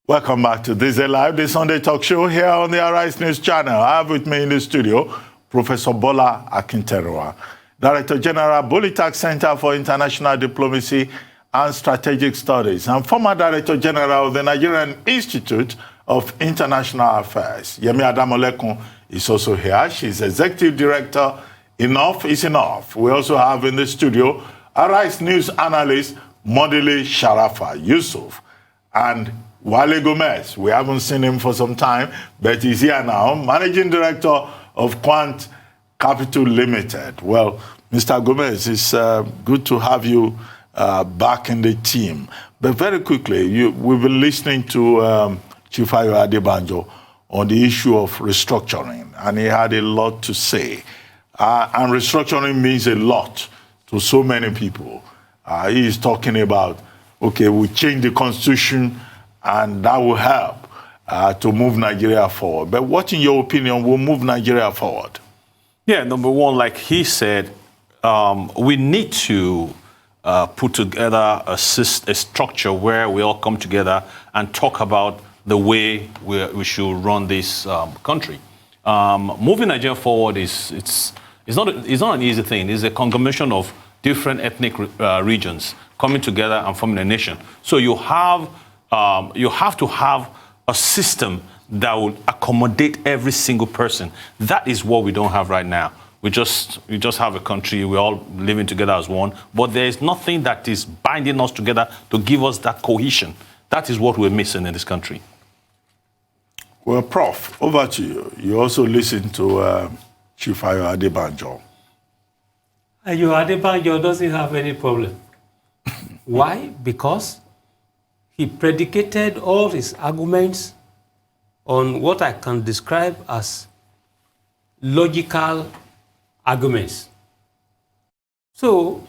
Welcome back to Thisday Live, the Sunday talk show here on the Arise News channel. I have with me in the studio Professor Bola Akinteruwa, Director General, Bolitag Center for International Diplomacy and Strategic Studies, and former Director General of the Nigerian Institute of International Affairs. Yemi Adamolekun is also here. She's Executive Director. Enough is enough. We also have in the studio Arise News analyst Modele Sharafa Yusuf and Wale Gomez. We haven't seen him for some time, but he's here now, Managing Director of Quant Capital Limited. Well, Mr. Gomez, it's good to have you back in the team. But very quickly, we've been listening to Chief ADEBANJO on the issue of restructuring, and he had a lot to say. And restructuring means a lot to so many people. He is talking about, okay, we change the constitution, and that will help to move Nigeria forward. But what, in your opinion, will move Nigeria forward? Yeah, number one, like he said, we need to put together a structure where we all come together and talk about the way we should run this country. Moving Nigeria forward it's not an easy thing. It's a conglomeration of different ethnic regions coming together and forming a nation. So you have to have a system that will accommodate every single person. That is what we don't have right now. We just have a country, we're all living together as one, but there is nothing that is binding us together to give us that cohesion. That is what we're missing in this country. Well, Prof, over to you. You also listened to Chief ADEBANJO. ADEBANJO doesn't have any problem. Why? Because he predicated all his arguments on what I can describe as logical arguments. So,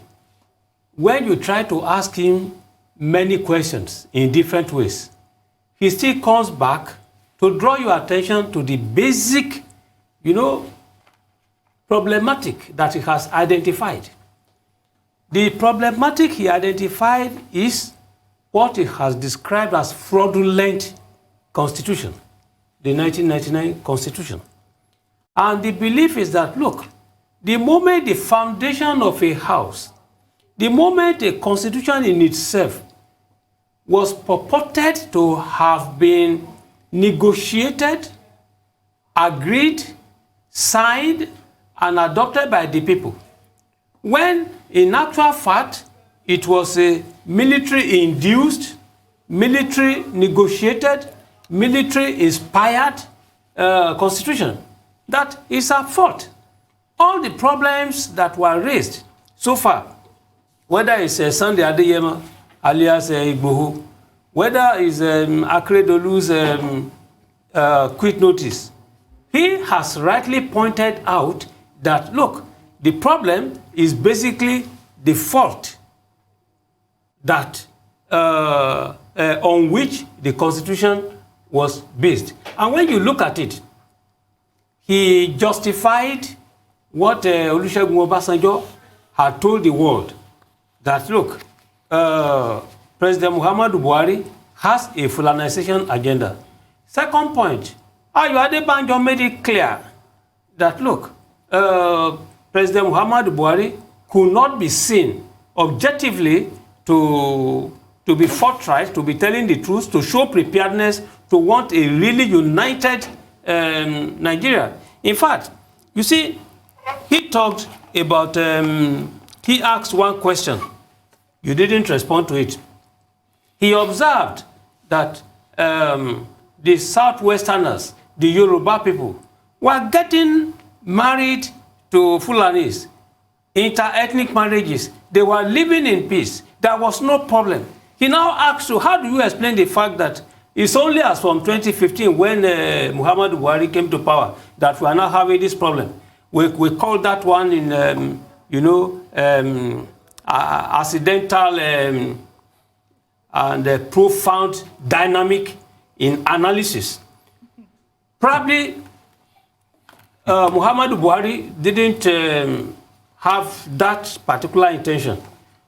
when you try to ask him many questions in different ways, he still comes back to draw your attention to the basic, problematic that he has identified. The problematic he identified is what he has described as fraudulent constitution, the 1999 constitution. And the belief is that, look, the moment the foundation of a house, the moment a constitution in itself was purported to have been negotiated, agreed, signed, and adopted by the people, when in actual fact it was a military-induced, military-negotiated, military-inspired constitution, that is at fault. All the problems that were raised so far, whether it's Sunday Adeyemo alias Igboho, whether it's Akeredolu's quit notice, he has rightly pointed out that, look, the problem is basically the fault that on which the constitution was based. And when you look at it, he justified what Olusegun Obasanjo had told the world, that, look, President Muhammadu Buhari has a Fulanization agenda. Second point, Ayo Adebanjo made it clear that, look, President Muhammadu Buhari could not be seen objectively to be forthright, to be telling the truth, to show preparedness, to want a really united Nigeria. In fact, you see, he talked about, he asked one question. You didn't respond to it. He observed that the Southwesterners, the Yoruba people, were getting married to Fulanis, inter-ethnic marriages. They were living in peace. There was no problem. He now asks you, how do you explain the fact that it's only as from 2015, when Muhammadu Buhari came to power, that we are now having this problem? We call that one in, accidental and profound dynamic in analysis. Probably Muhammadu Buhari didn't have that particular intention.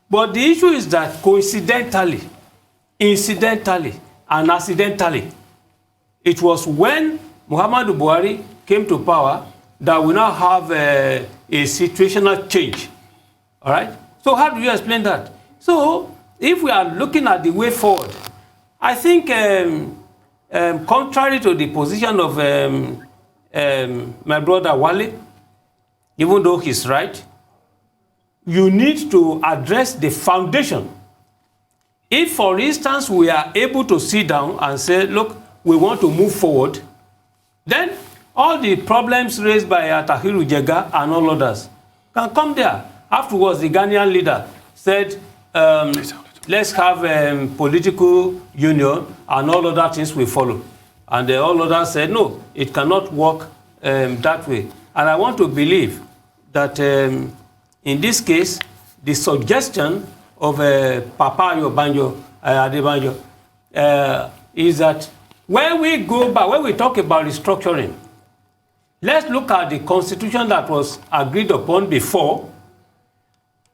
But the issue is that coincidentally, incidentally, and accidentally. It was when Muhammadu Buhari came to power that we now have a situational change. All right? So how do you explain that? So if we are looking at the way forward, I think contrary to the position of my brother Wale, even though he's right, you need to address the foundation. If, for instance, we are able to sit down and say, look, we want to move forward, then all the problems raised by Tahiru Jega and all others can come there. Afterwards, the Ghanaian leader said, let's have political union and all other things will follow. And all others said, no, it cannot work that way. And I want to believe that in this case, the suggestion of Papa Yobanjo, Adebanjo, is that when we go back, when we talk about restructuring, let's look at the constitution that was agreed upon before.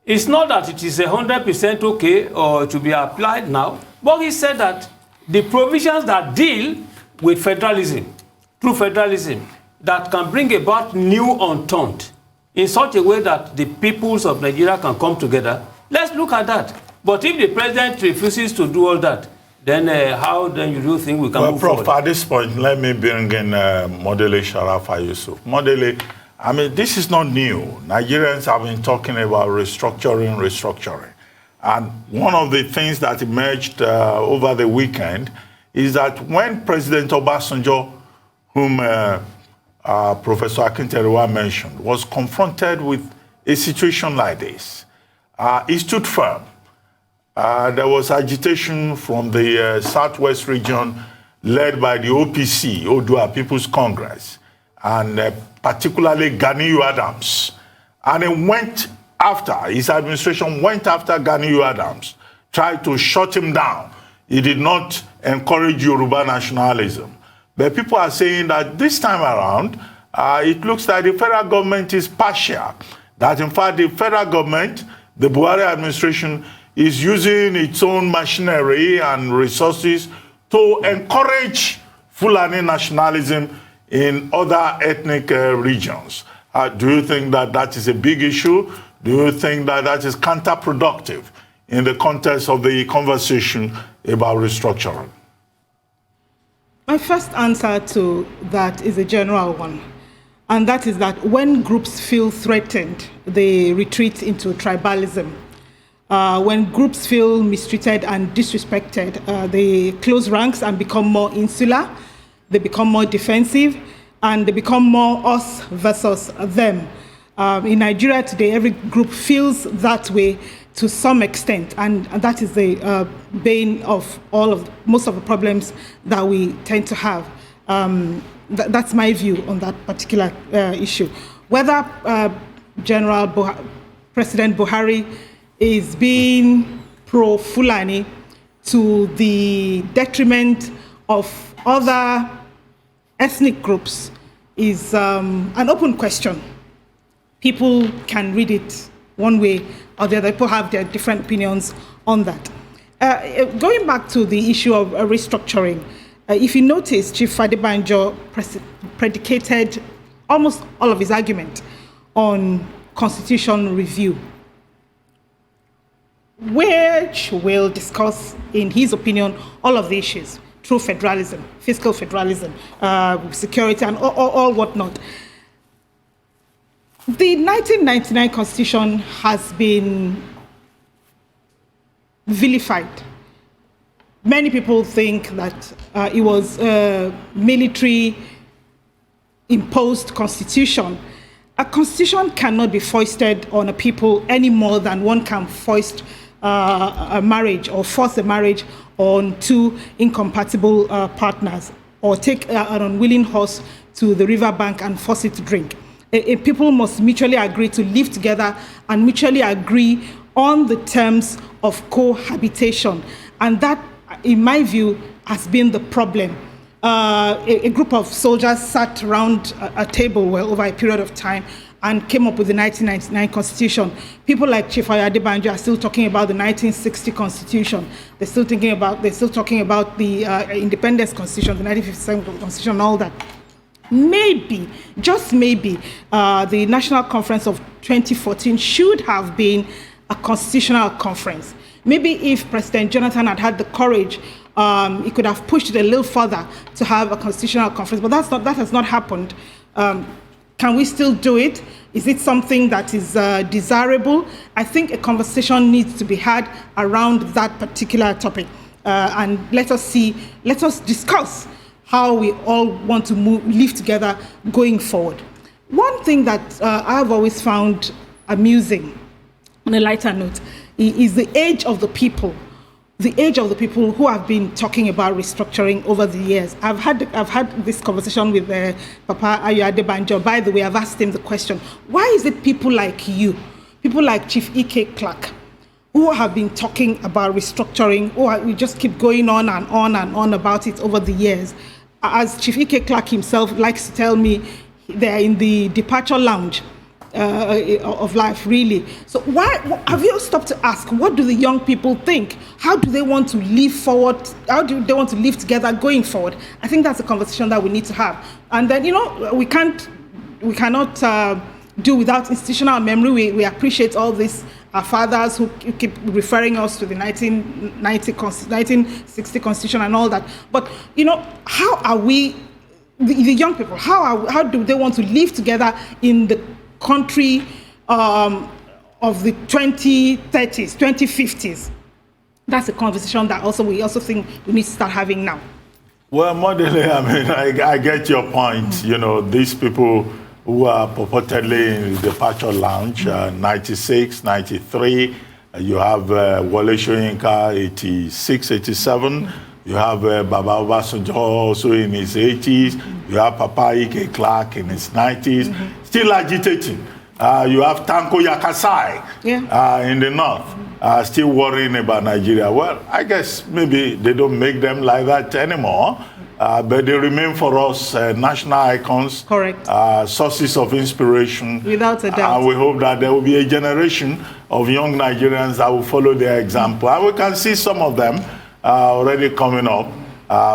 It's not that it is 100% okay or to be applied now, but he said that the provisions that deal with federalism, true federalism, that can bring about new entente in such a way that the peoples of Nigeria can come together, let's look at that. But if the president refuses to do all that, then how then you do think we can move forward? Prof, at this point, let me bring in Modele Sharafa Yusuf. Modele, I mean, this is not new. Nigerians have been talking about restructuring. And one of the things that emerged over the weekend is that when President Obasanjo, whom Professor Akinterewa mentioned, was confronted with a situation like this, he stood firm. There was agitation from the Southwest region led by the OPC, Odua People's Congress, and particularly Ganiyu Adams. And his administration went after Ganiyu Adams, tried to shut him down. He did not encourage Yoruba nationalism. But people are saying that this time around, it looks like the federal government is partial. That in fact, the federal government, the Buhari administration, is using its own machinery and resources to encourage Fulani nationalism in other ethnic regions. Do you think that that is a big issue? Do you think that that is counterproductive in the context of the conversation about restructuring? My first answer to that is a general one. And that is that when groups feel threatened, they retreat into tribalism. When groups feel mistreated and disrespected, they close ranks and become more insular, they become more defensive, and they become more us versus them. In Nigeria today, every group feels that way to some extent, and that is the bane of most of the problems that we tend to have. That's my view on that particular issue. Whether President Buhari is being pro-Fulani to the detriment of other ethnic groups is an open question. People can read it one way or the other. People have their different opinions on that. Going back to the issue of restructuring, if you notice, Chief Adebanjo predicated almost all of his argument on constitutional review, which will discuss, in his opinion, all of the issues, true federalism, fiscal federalism, security, and all whatnot. The 1999 Constitution has been vilified. Many people think that it was a military-imposed constitution. A constitution cannot be foisted on a people any more than one can foist a marriage or force a marriage on two incompatible partners, or take an unwilling horse to the riverbank and force it to drink. People must mutually agree to live together and mutually agree on the terms of cohabitation. And that, in my view, has been the problem. A group of soldiers sat around a table over a period of time and came up with the 1999 Constitution. People like Chief ADEBANJO are still talking about the 1960 Constitution. They're still talking about the Independence Constitution, the 1957 Constitution, and all that. Maybe, just maybe, the National Conference of 2014 should have been a constitutional conference. Maybe if President Jonathan had had the courage, he could have pushed it a little further to have a constitutional conference, but that has not happened. Can we still do it? Is it something that is desirable? I think a conversation needs to be had around that particular topic. And let us discuss how we all want to live together going forward. One thing that I've always found amusing, on a lighter note, is the age of the people. The age of the people who have been talking about restructuring over the years. I've had this conversation with Papa ADEBANJO. By the way, I've asked him the question, why is it people like you, people like Chief E.K. Clark, who have been talking about restructuring, we just keep going on and on and on about it over the years? As Chief E.K. Clark himself likes to tell me, they're in the departure lounge of life, really. So why have you stopped to ask, what do the young people think? How do they want to live forward? How do they want to live together going forward? I think that's a conversation that we need to have. And then, we cannot do without institutional memory. We appreciate all these our fathers who keep referring us to the 1960 Constitution and all that. But, how are we, the young people, how do they want to live together in the country of the 2030s, 2050s? That's a conversation that we also think we need to start having now. Well, Modele, I get your point. These people who are purportedly in the departure lounge, 96, 93, you have Wole Soyinka, 86, 87, you have Baba Obasanjo also in his 80s, you have Papa E.K. Clark in his 90s, still agitating. You have Tanko Yakasai in the north, still worrying about Nigeria. Well, I guess maybe they don't make them like that anymore, but they remain for us national icons, correct, sources of inspiration. Without a doubt. And we hope that there will be a generation of young Nigerians that will follow their example. And we can see some of them already coming up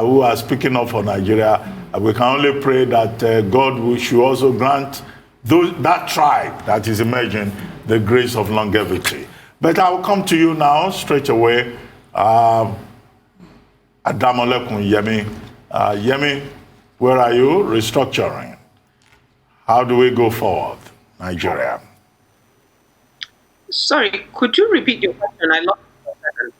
who are speaking up for Nigeria. We can only pray that God should also grant that tribe that is emerging the grace of longevity. But I will come to you now straight away. Adamolekun Yemi. Yemi, where are you? Restructuring. How do we go forward, Nigeria? Sorry, could you repeat your question? I lost it.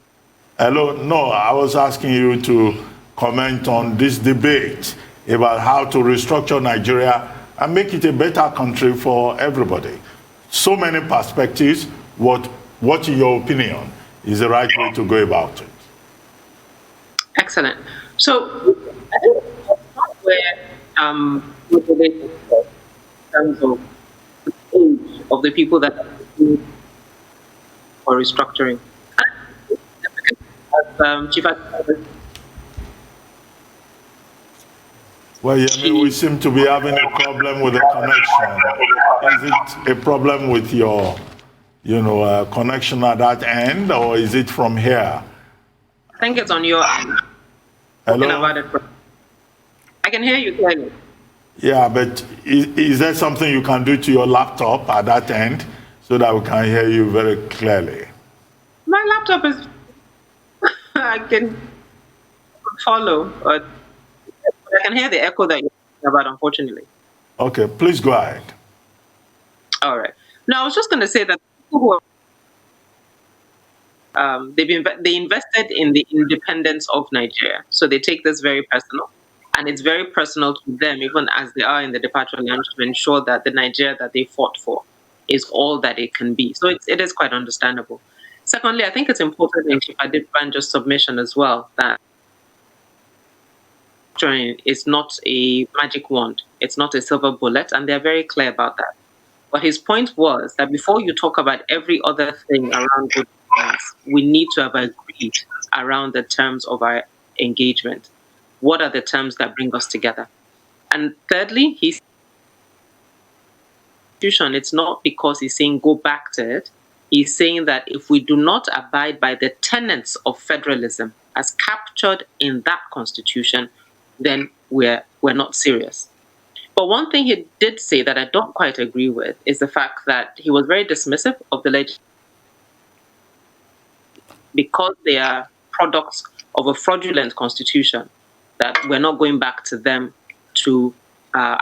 Hello? No, I was asking you to comment on this debate about how to restructure Nigeria and make it a better country for everybody. So many perspectives. What in your opinion, is the right way to go about it? Excellent. So, I think that's where we're in terms of the age of the people that are looking for restructuring. Chief Well, we seem to be having a problem with the connection. Is it a problem with your, connection at that end, or is it from here? I think it's on your end. Hello? I can hear you clearly. Yeah, but is there something you can do to your laptop at that end so that we can hear you very clearly? My laptop is, I can follow, but I can hear the echo that you're talking about, unfortunately. Okay, please go ahead. All right. Now, I was just going to say that people who are, they invested in the independence of Nigeria. So they take this very personal. And it's very personal to them, even as they are in the departure lounge, to ensure that the Nigeria that they fought for is all that it can be. So it is quite understandable. Secondly, I think it's important in Chief ADEBANJO's submission as well that is not a magic wand. It's not a silver bullet, and they're very clear about that. But his point was that before you talk about every other thing around good governance, we need to have agreed around the terms of our engagement. What are the terms that bring us together? And thirdly, Constitution, it's not because he's saying go back to it. He's saying that if we do not abide by the tenets of federalism as captured in that Constitution, then we're not serious. But one thing he did say that I don't quite agree with is the fact that he was very dismissive of the legislation because they are products of a fraudulent constitution, that we're not going back to them to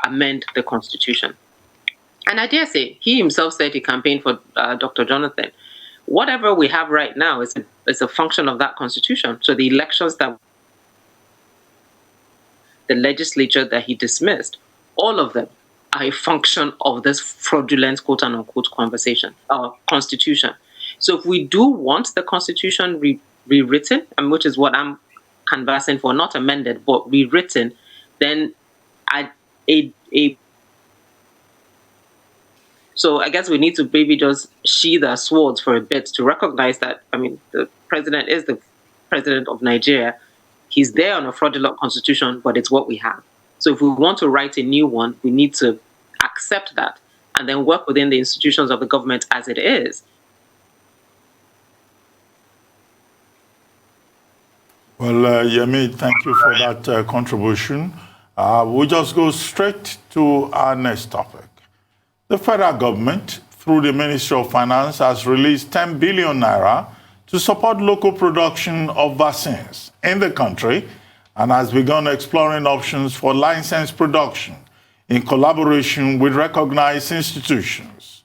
amend the constitution. And I dare say, he himself said he campaigned for Dr. Jonathan. Whatever we have right now is a function of that constitution. So the elections that the legislature that he dismissed, all of them are a function of this fraudulent quote-unquote constitution. So if we do want the constitution rewritten, which is what I'm canvassing for, not amended, but rewritten, then so I guess we need to maybe just sheathe our swords for a bit to recognize that, the president is the president of Nigeria. He's there on a fraudulent constitution, but it's what we have. So if we want to write a new one, we need to accept that and then work within the institutions of the government as it is. Well, Yemi, thank you for that contribution. We'll just go straight to our next topic. The federal government, through the Ministry of Finance, has released 10 billion naira to support local production of vaccines in the country and has begun exploring options for licensed production in collaboration with recognized institutions.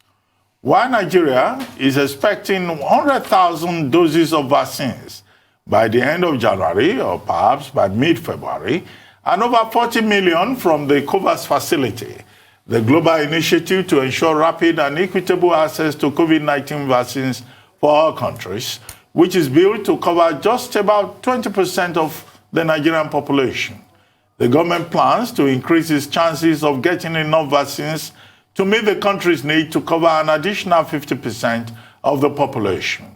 While Nigeria is expecting 100,000 doses of vaccines by the end of January, or perhaps by mid-February, and over 40 million from the COVAX facility, the global initiative to ensure rapid and equitable access to COVID-19 vaccines for all countries, which is built to cover just about 20% of the Nigerian population. The government plans to increase its chances of getting enough vaccines to meet the country's need to cover an additional 50% of the population.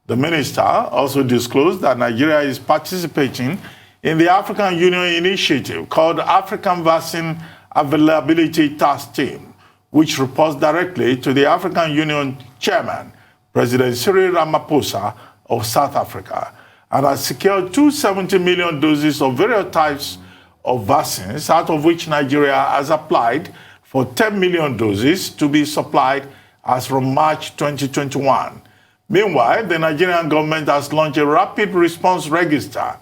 The minister also disclosed that Nigeria is participating in the African Union initiative called African Vaccine Availability Task Team, which reports directly to the African Union chairman, President Cyril Ramaphosa of South Africa, and has secured 270 million doses of various types of vaccines, out of which Nigeria has applied for 10 million doses to be supplied as from March 2021. Meanwhile, the Nigerian government has launched a rapid response register,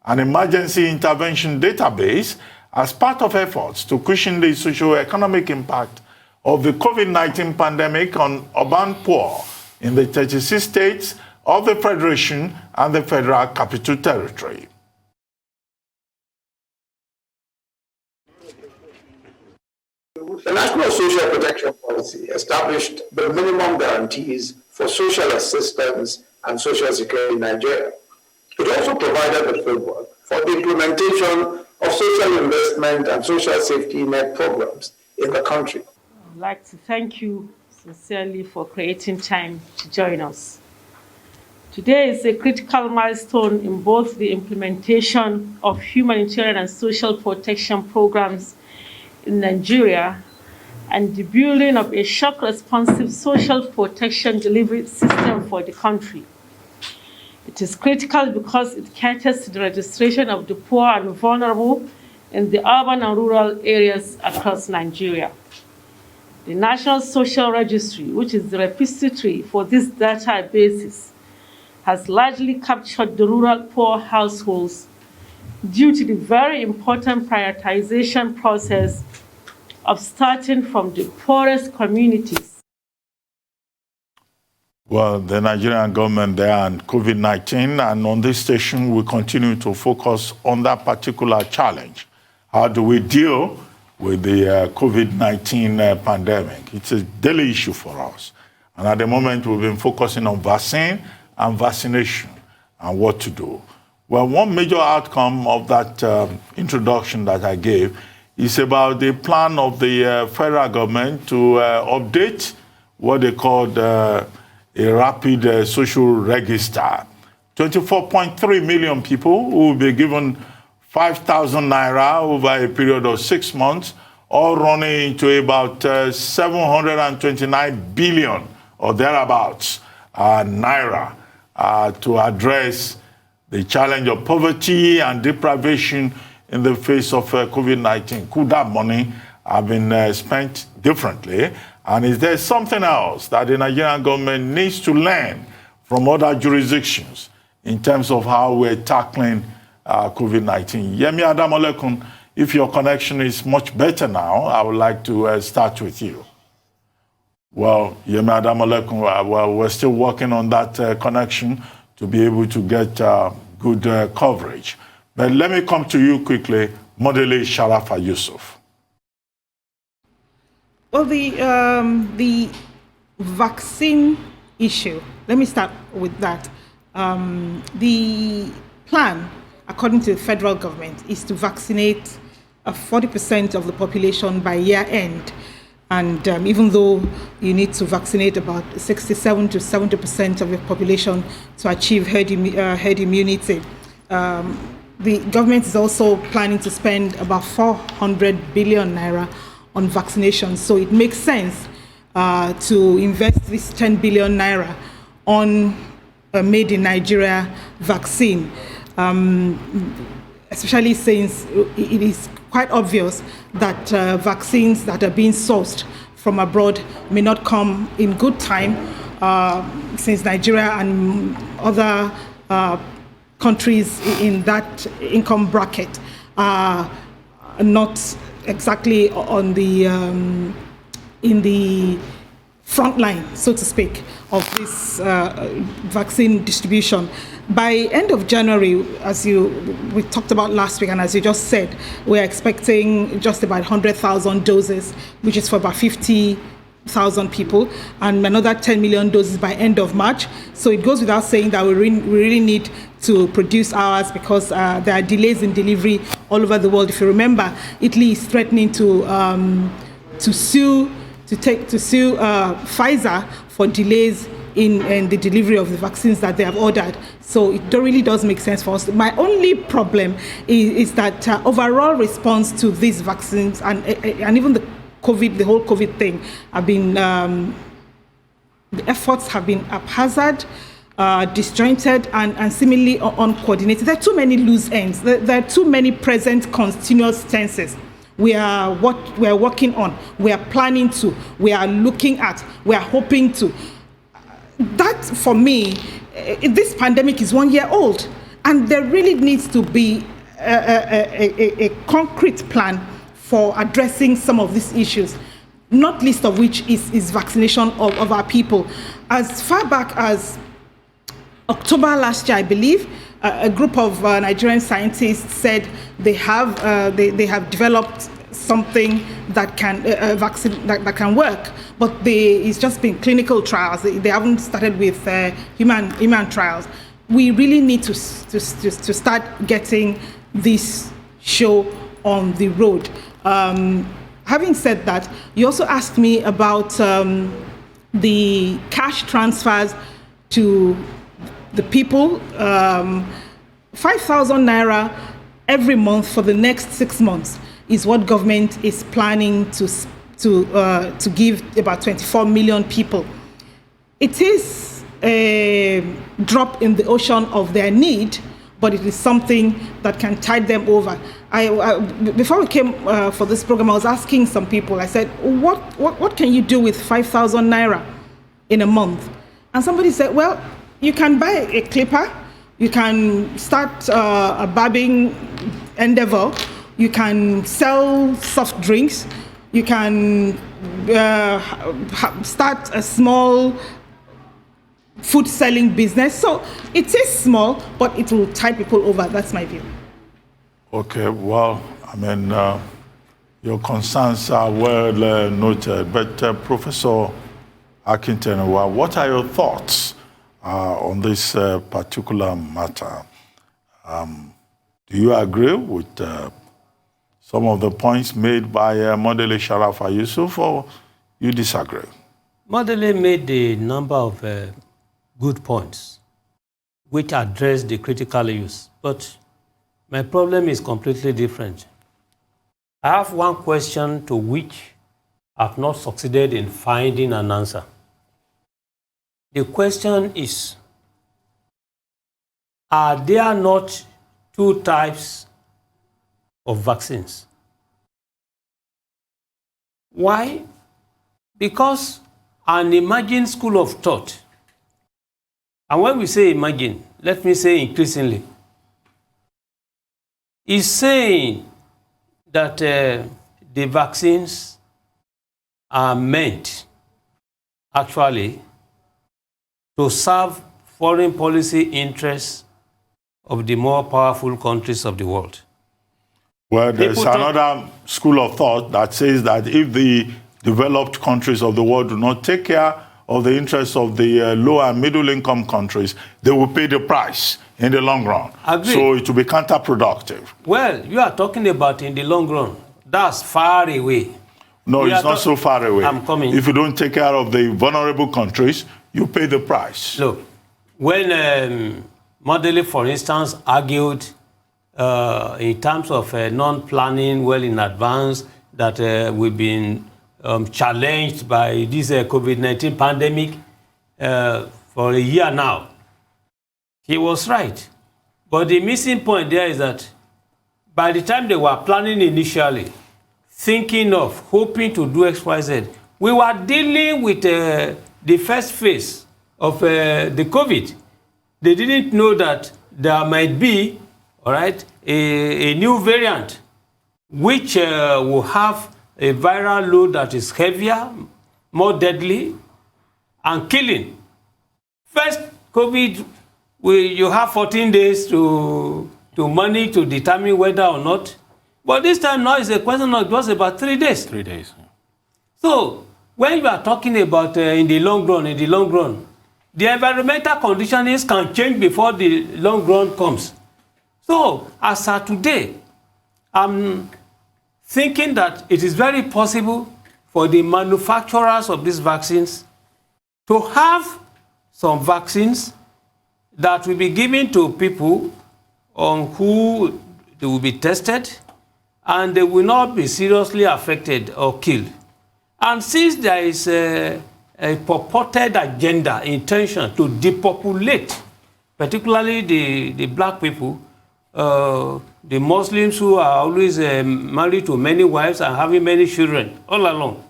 an emergency intervention database, as part of efforts to cushion the socio-economic impact of the COVID-19 pandemic on urban poor in the 36 states of the Federation and the Federal Capital Territory. The National Social Protection Policy established the minimum guarantees for social assistance and social security in Nigeria. It also provided the framework for the implementation of social investment and social safety net programs in the country. I'd like to thank you sincerely for creating time to join us. Today is a critical milestone in both the implementation of humanitarian and social protection programs in Nigeria and the building of a shock-responsive social protection delivery system for the country. It is critical because it caters to the registration of the poor and vulnerable in the urban and rural areas across Nigeria. The National Social Registry, which is the repository for this databases, has largely captured the rural poor households due to the very important prioritization process of starting from the poorest communities. Well, the Nigerian government there and COVID-19, and on this station, we continue to focus on that particular challenge. How do we deal with the COVID-19 pandemic? It's a daily issue for us. And at the moment, we've been focusing on vaccine and vaccination and what to do. Well, one major outcome of that introduction that I gave is about the plan of the federal government to update what they called a rapid social register. 24.3 million people who will be given 5,000 naira over a period of 6 months all running to about 729 billion or thereabouts naira to address the challenge of poverty and deprivation in the face of COVID-19. Could that money have been spent differently? And is there something else that the Nigerian government needs to learn from other jurisdictions in terms of how we're tackling COVID-19? Yemi Adamolekun, if your connection is much better now, I would like to start with you. Well, Yemi Adamolekun, well, we're still working on that connection to be able to get good coverage. But let me come to you quickly, Modele Sharafa Yusuf. Well, the vaccine issue, let me start with that. The plan, according to the federal government, is to vaccinate 40% of the population by year end. And even though you need to vaccinate about 67 to 70% of the population to achieve herd immunity, the government is also planning to spend about 400 billion naira on vaccinations. So it makes sense to invest this 10 billion naira on a made in Nigeria vaccine, especially since it is quite obvious that vaccines that are being sourced from abroad may not come in good time, since Nigeria and other countries in that income bracket are not exactly on the in the front line, so to speak, of this vaccine distribution. By end of January, as we talked about last week, and as you just said, we're expecting just about 100,000 doses, which is for about 50,000 people, and another 10 million doses by end of March. So it goes without saying that we really need to produce ours, because there are delays in delivery all over the world. If you remember, Italy is threatening to sue Pfizer for delays in the delivery of the vaccines that they have ordered. So it really does make sense for us. My only problem is that overall response to these vaccines and even the whole COVID thing have been, the efforts have been haphazard, disjointed, and seemingly uncoordinated. There are too many loose ends. There are too many present continuous tenses. We are working on, we are planning to, we are looking at, we are hoping to. That, for me, this pandemic is 1 year old, and there really needs to be a concrete plan for addressing some of these issues, not least of which is vaccination of our people. As far back as October last year, I believe, a group of Nigerian scientists said they have developed something that can vaccine that can work, but it's just been clinical trials. They haven't started with human trials. We really need to start getting this show on the road. Having said that, you also asked me about the cash transfers to the people. 5,000 naira every month for the next 6 months is what government is planning to give about 24 million people. It is a drop in the ocean of their need, but it is something that can tide them over. Before we came for this program, I was asking some people, I said, what can you do with 5,000 naira in a month? And somebody said, well, you can buy a clipper, you can start a barbing endeavor, you can sell soft drinks, you can start a small food selling business. So it is small, but it will tide people over. That's my view. Okay, well, I mean, your concerns are well noted, but Professor Akintenewa, what are your thoughts on this particular matter? Do you agree with some of the points made by Modele Sharafa Yusuf, or you disagree? Modele made a number of good points which address the critical issues, but my problem is completely different. I have one question to which I've not succeeded in finding an answer. The question is, are there not two types of vaccines? Why? Because an emerging school of thought, and when we say emerging, let me say increasingly, is saying that the vaccines are meant actually to serve foreign policy interests of the more powerful countries of the world. Well, there's another school of thought that says that if the developed countries of the world do not take care of the interests of the low and middle income countries, they will pay the price in the long run. Agreed. So it will be counterproductive. Well, you are talking about in the long run. That's far away. No, it's not so far away. I'm coming. If you don't take care of the vulnerable countries, you pay the price. Look, when Modely, for instance, argued in terms of non-planning well in advance that we've been challenged by this COVID-19 pandemic for a year now, he was right. But the missing point there is that by the time they were planning initially, thinking of, hoping to do X, Y, Z, we were dealing with the first phase of the COVID. They didn't know that there might be, all right, a new variant which will have a viral load that is heavier, more deadly, and killing. First COVID, you have 14 days to money to determine whether or not. But this time now it's a question of just about 3 days. 3 days. So when you are talking about in the long run, the environmental conditions can change before the long run comes. So as of today, I'm thinking that it is very possible for the manufacturers of these vaccines to have some vaccines that will be given to people on who they will be tested and they will not be seriously affected or killed. And since there is a purported agenda, intention to depopulate, particularly the black people, the Muslims who are always married to many wives and having many children all along,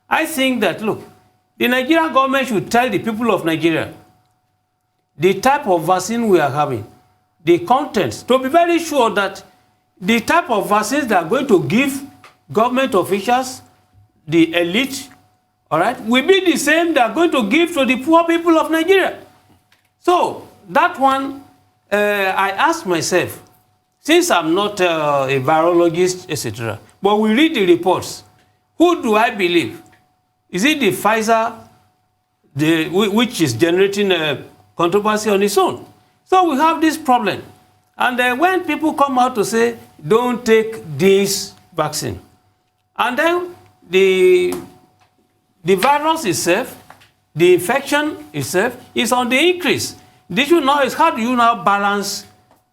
I think that, look, the Nigerian government should tell the people of Nigeria the type of vaccine we are having, the contents, to be very sure that the type of vaccines they are going to give government officials, the elite, all right, will be the same they are going to give to the poor people of Nigeria. So that one, I ask myself, since I'm not a virologist, etc., but we read the reports, who do I believe? Is it the Pfizer, which is generating a controversy on its own? So we have this problem. And when people come out to say, don't take this vaccine, and then the virus itself, the infection itself is on the increase. The issue now is, how do you now balance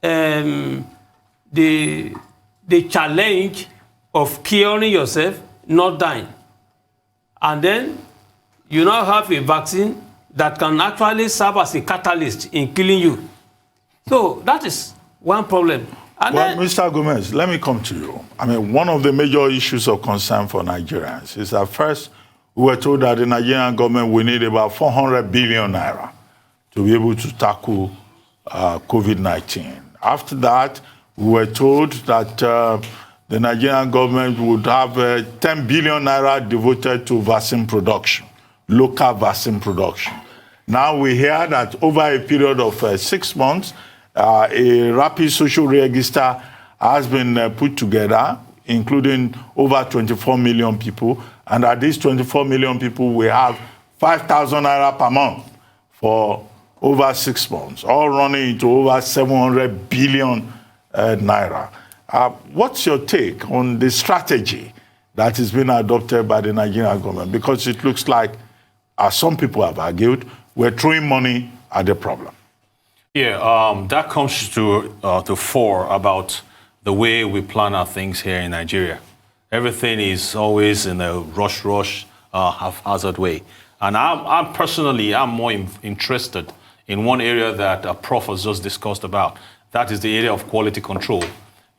the challenge of curing yourself, not dying? And then you now have a vaccine that can actually serve as a catalyst in killing you. So that is one problem. And well, Mr. Gomez, let me come to you. I mean, one of the major issues of concern for Nigerians is that first, we were told that the Nigerian government will need about 400 billion naira to be able to tackle COVID-19. After that, we were told that the Nigerian government would have 10 billion naira devoted to vaccine production, local vaccine production. Now we hear that over a period of 6 months, a rapid social register has been put together, including over 24 million people. And at these 24 million people, we have 5,000 naira per month for over 6 months, all running into over 700 billion naira. What's your take on the strategy that is being adopted by the Nigerian government? Because it looks like, as some people have argued, we're throwing money at the problem. Yeah, that comes to the fore about the way we plan our things here in Nigeria. Everything is always in a rush, haphazard way. And I'm personally more interested in one area that Prof has just discussed about. That is the area of quality control.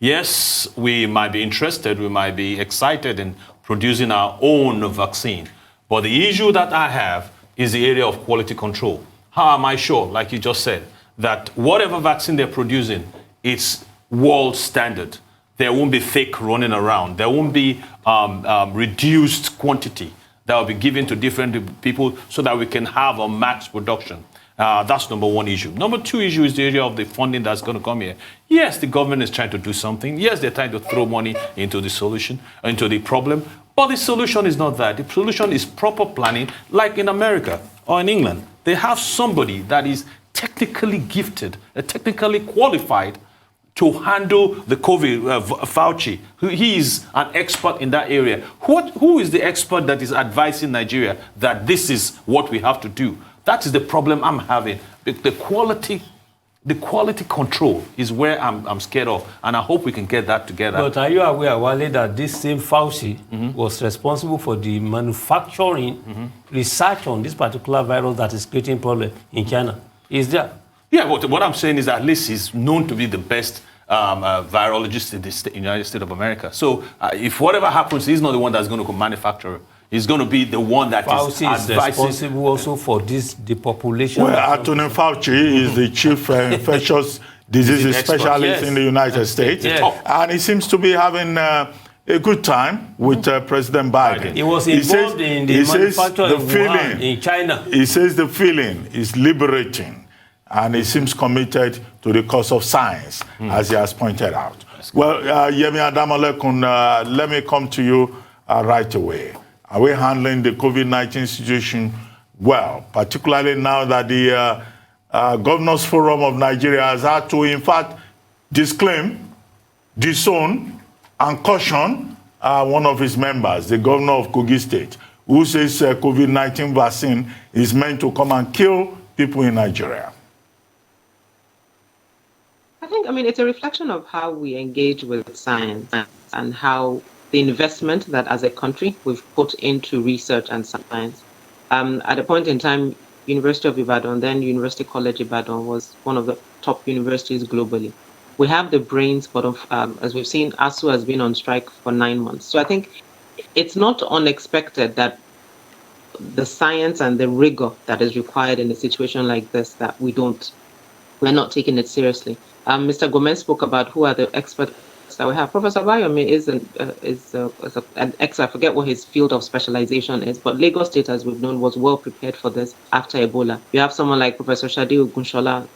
Yes, we might be interested, we might be excited in producing our own vaccine. But the issue that I have is the area of quality control. How am I sure, like you just said, that whatever vaccine they're producing, it's world standard? There won't be fake running around. There won't be reduced quantity that will be given to different people so that we can have a max production. That's number one issue. Number two issue is the area of the funding that's going to come here. Yes, the government is trying to do something. Yes, they're trying to throw money into the solution, into the problem. But the solution is not that. The solution is proper planning, like in America or in England. They have somebody that is technically gifted, technically qualified to handle the COVID, Fauci. He is an expert in that area. Who is the expert that is advising Nigeria that this is what we have to do? That is the problem I'm having. The quality control is where I'm scared of, and I hope we can get that together. But are you aware, Wale, that this same Fauci was responsible for the manufacturing research on this particular virus that is creating problem in China? Is there? Yeah, but what I'm saying is that at least he's known to be the best virologist in the United States of America. So if whatever happens, he's not the one that's going to manufacture. He's going to be the one that Fauci is responsible also for the population. Well, Anthony Fauci is the chief infectious diseases specialist in the United States. Yes. And he seems to be having a good time with President Biden. He was involved in the manufacture of Wuhan in China. He says the feeling is liberating, and he seems committed to the cause of science, as he has pointed out. Well, Yemi Adamolekun, let me come to you right away. Are we handling the COVID-19 situation well, particularly now that the Governors Forum of Nigeria has had to, in fact, disclaim, disown, and caution one of his members, the governor of Kogi State, who says COVID-19 vaccine is meant to come and kill people in Nigeria? I mean, it's a reflection of how we engage with science and how the investment that as a country we've put into research and science. At a point in time, University of Ibadan, then University College Ibadan, was one of the top universities globally. We have the brains, but as we've seen, ASU has been on strike for 9 months. So I think it's not unexpected that the science and the rigor that is required in a situation like this, that we're not taking it seriously. Mr. Gomez spoke about who are the experts that we have. Professor Bayomi is an expert. I forget what his field of specialization is, but Lagos State, as we've known, was well prepared for this after Ebola. You have someone like Professor Shade Ogunshola,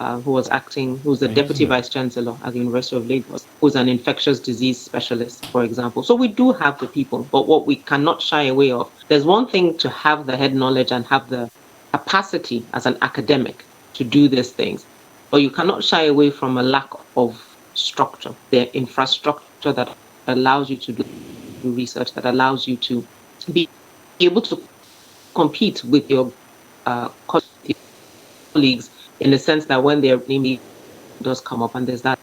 who's the Deputy Vice Chancellor at the University of Lagos, who's an infectious disease specialist, for example. So we do have the people, but what we cannot shy away of, there's one thing to have the head knowledge and have the capacity as an academic to do these things, but you cannot shy away from a lack of structure, the infrastructure that allows you to do research, that allows you to be able to compete with your colleagues, in the sense that when their name does come up and there's that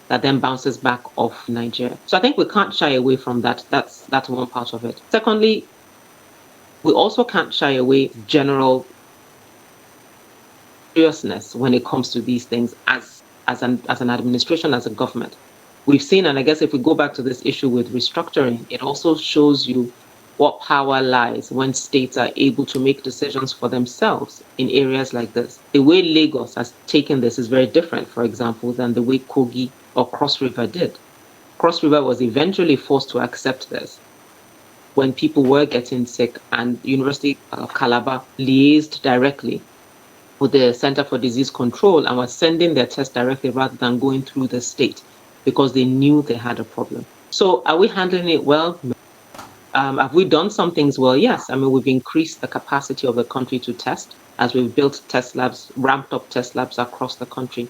then bounces back off Nigeria. So I think we can't shy away from that. That's one part of it. Secondly, we also can't shy away general seriousness when it comes to these things as an administration, as a government. We've seen, and I guess if we go back to this issue with restructuring, it also shows you what power lies when states are able to make decisions for themselves in areas like this. The way Lagos has taken this is very different, for example, than the way Kogi or Cross River did. Cross River was eventually forced to accept this when people were getting sick, and University of Calabar liaised directly with the Center for Disease Control and was sending their tests directly rather than going through the state, because they knew they had a problem. So are we handling it well? Have we done some things well? Yes. I mean, we've increased the capacity of the country to test, as we've built test labs, ramped up test labs across the country.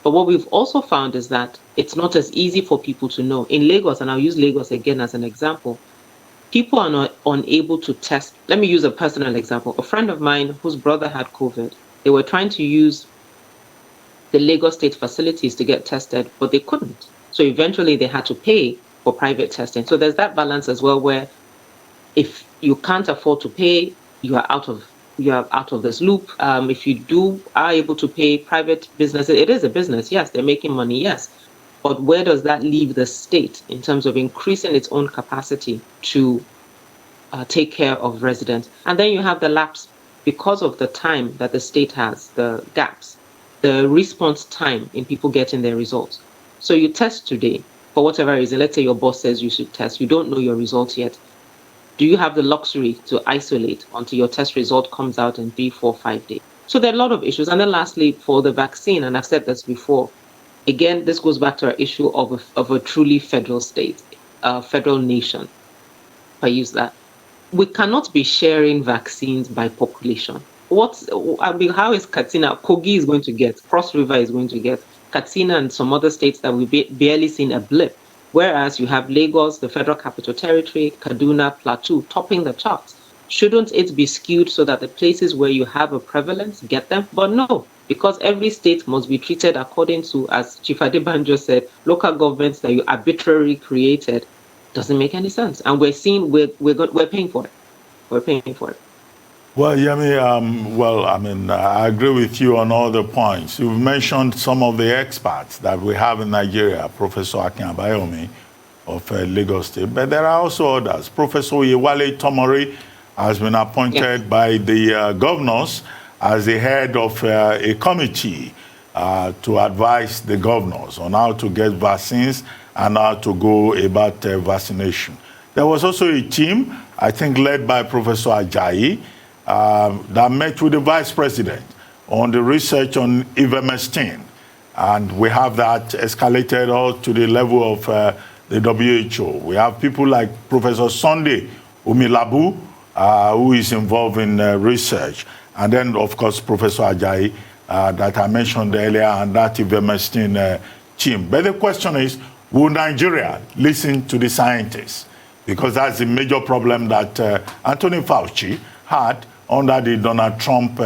But what we've also found is that it's not as easy for people to know. In Lagos, and I'll use Lagos again as an example, people are not unable to test. Let me use a personal example. A friend of mine whose brother had COVID, they were trying to use the Lagos State facilities to get tested, but they couldn't. So eventually they had to pay for private testing. So there's that balance as well, where if you can't afford to pay, you are out of this loop. If you are able to pay, private businesses, it is a business, yes, they're making money, yes. But where does that leave the state in terms of increasing its own capacity to take care of residents? And then you have the lapse because of the time that the state has, the gaps, the response time in people getting their results. So you test today, for whatever reason, let's say your boss says you should test, you don't know your results yet. Do you have the luxury to isolate until your test result comes out in 3, 4, 5 days? So there are a lot of issues. And then lastly, for the vaccine, and I've said this before, again, this goes back to our issue of a truly federal state, a federal nation, if I use that. We cannot be sharing vaccines by population. How is Katsina, Kogi is going to get, Cross River is going to get, Katsina and some other states that we've barely seen a blip. Whereas you have Lagos, the Federal Capital Territory, Kaduna, Plateau, topping the charts. Shouldn't it be skewed so that the places where you have a prevalence get them? But no, because every state must be treated according to, as Chief ADEBANJO said, local governments that you arbitrarily created. Doesn't make any sense. And we're seeing we're paying for it. We're paying for it. Well, Yemi, I agree with you on all the points. You've mentioned some of the experts that we have in Nigeria, Professor Akin Abayomi of Lagos State, but there are also others. Professor Yewale Tomori has been appointed by the governors as the head of a committee to advise the governors on how to get vaccines and how to go about vaccination. There was also a team, I think led by Professor Ajayi, that met with the vice president on the research on ivermectin. And we have that escalated all to the level of the WHO. We have people like Professor Sunday Umilabu, who is involved in research. And then, of course, Professor Ajayi, that I mentioned earlier, and that ivermectin team. But the question is, will Nigeria listen to the scientists? Because that's the major problem that Anthony Fauci had under the Donald Trump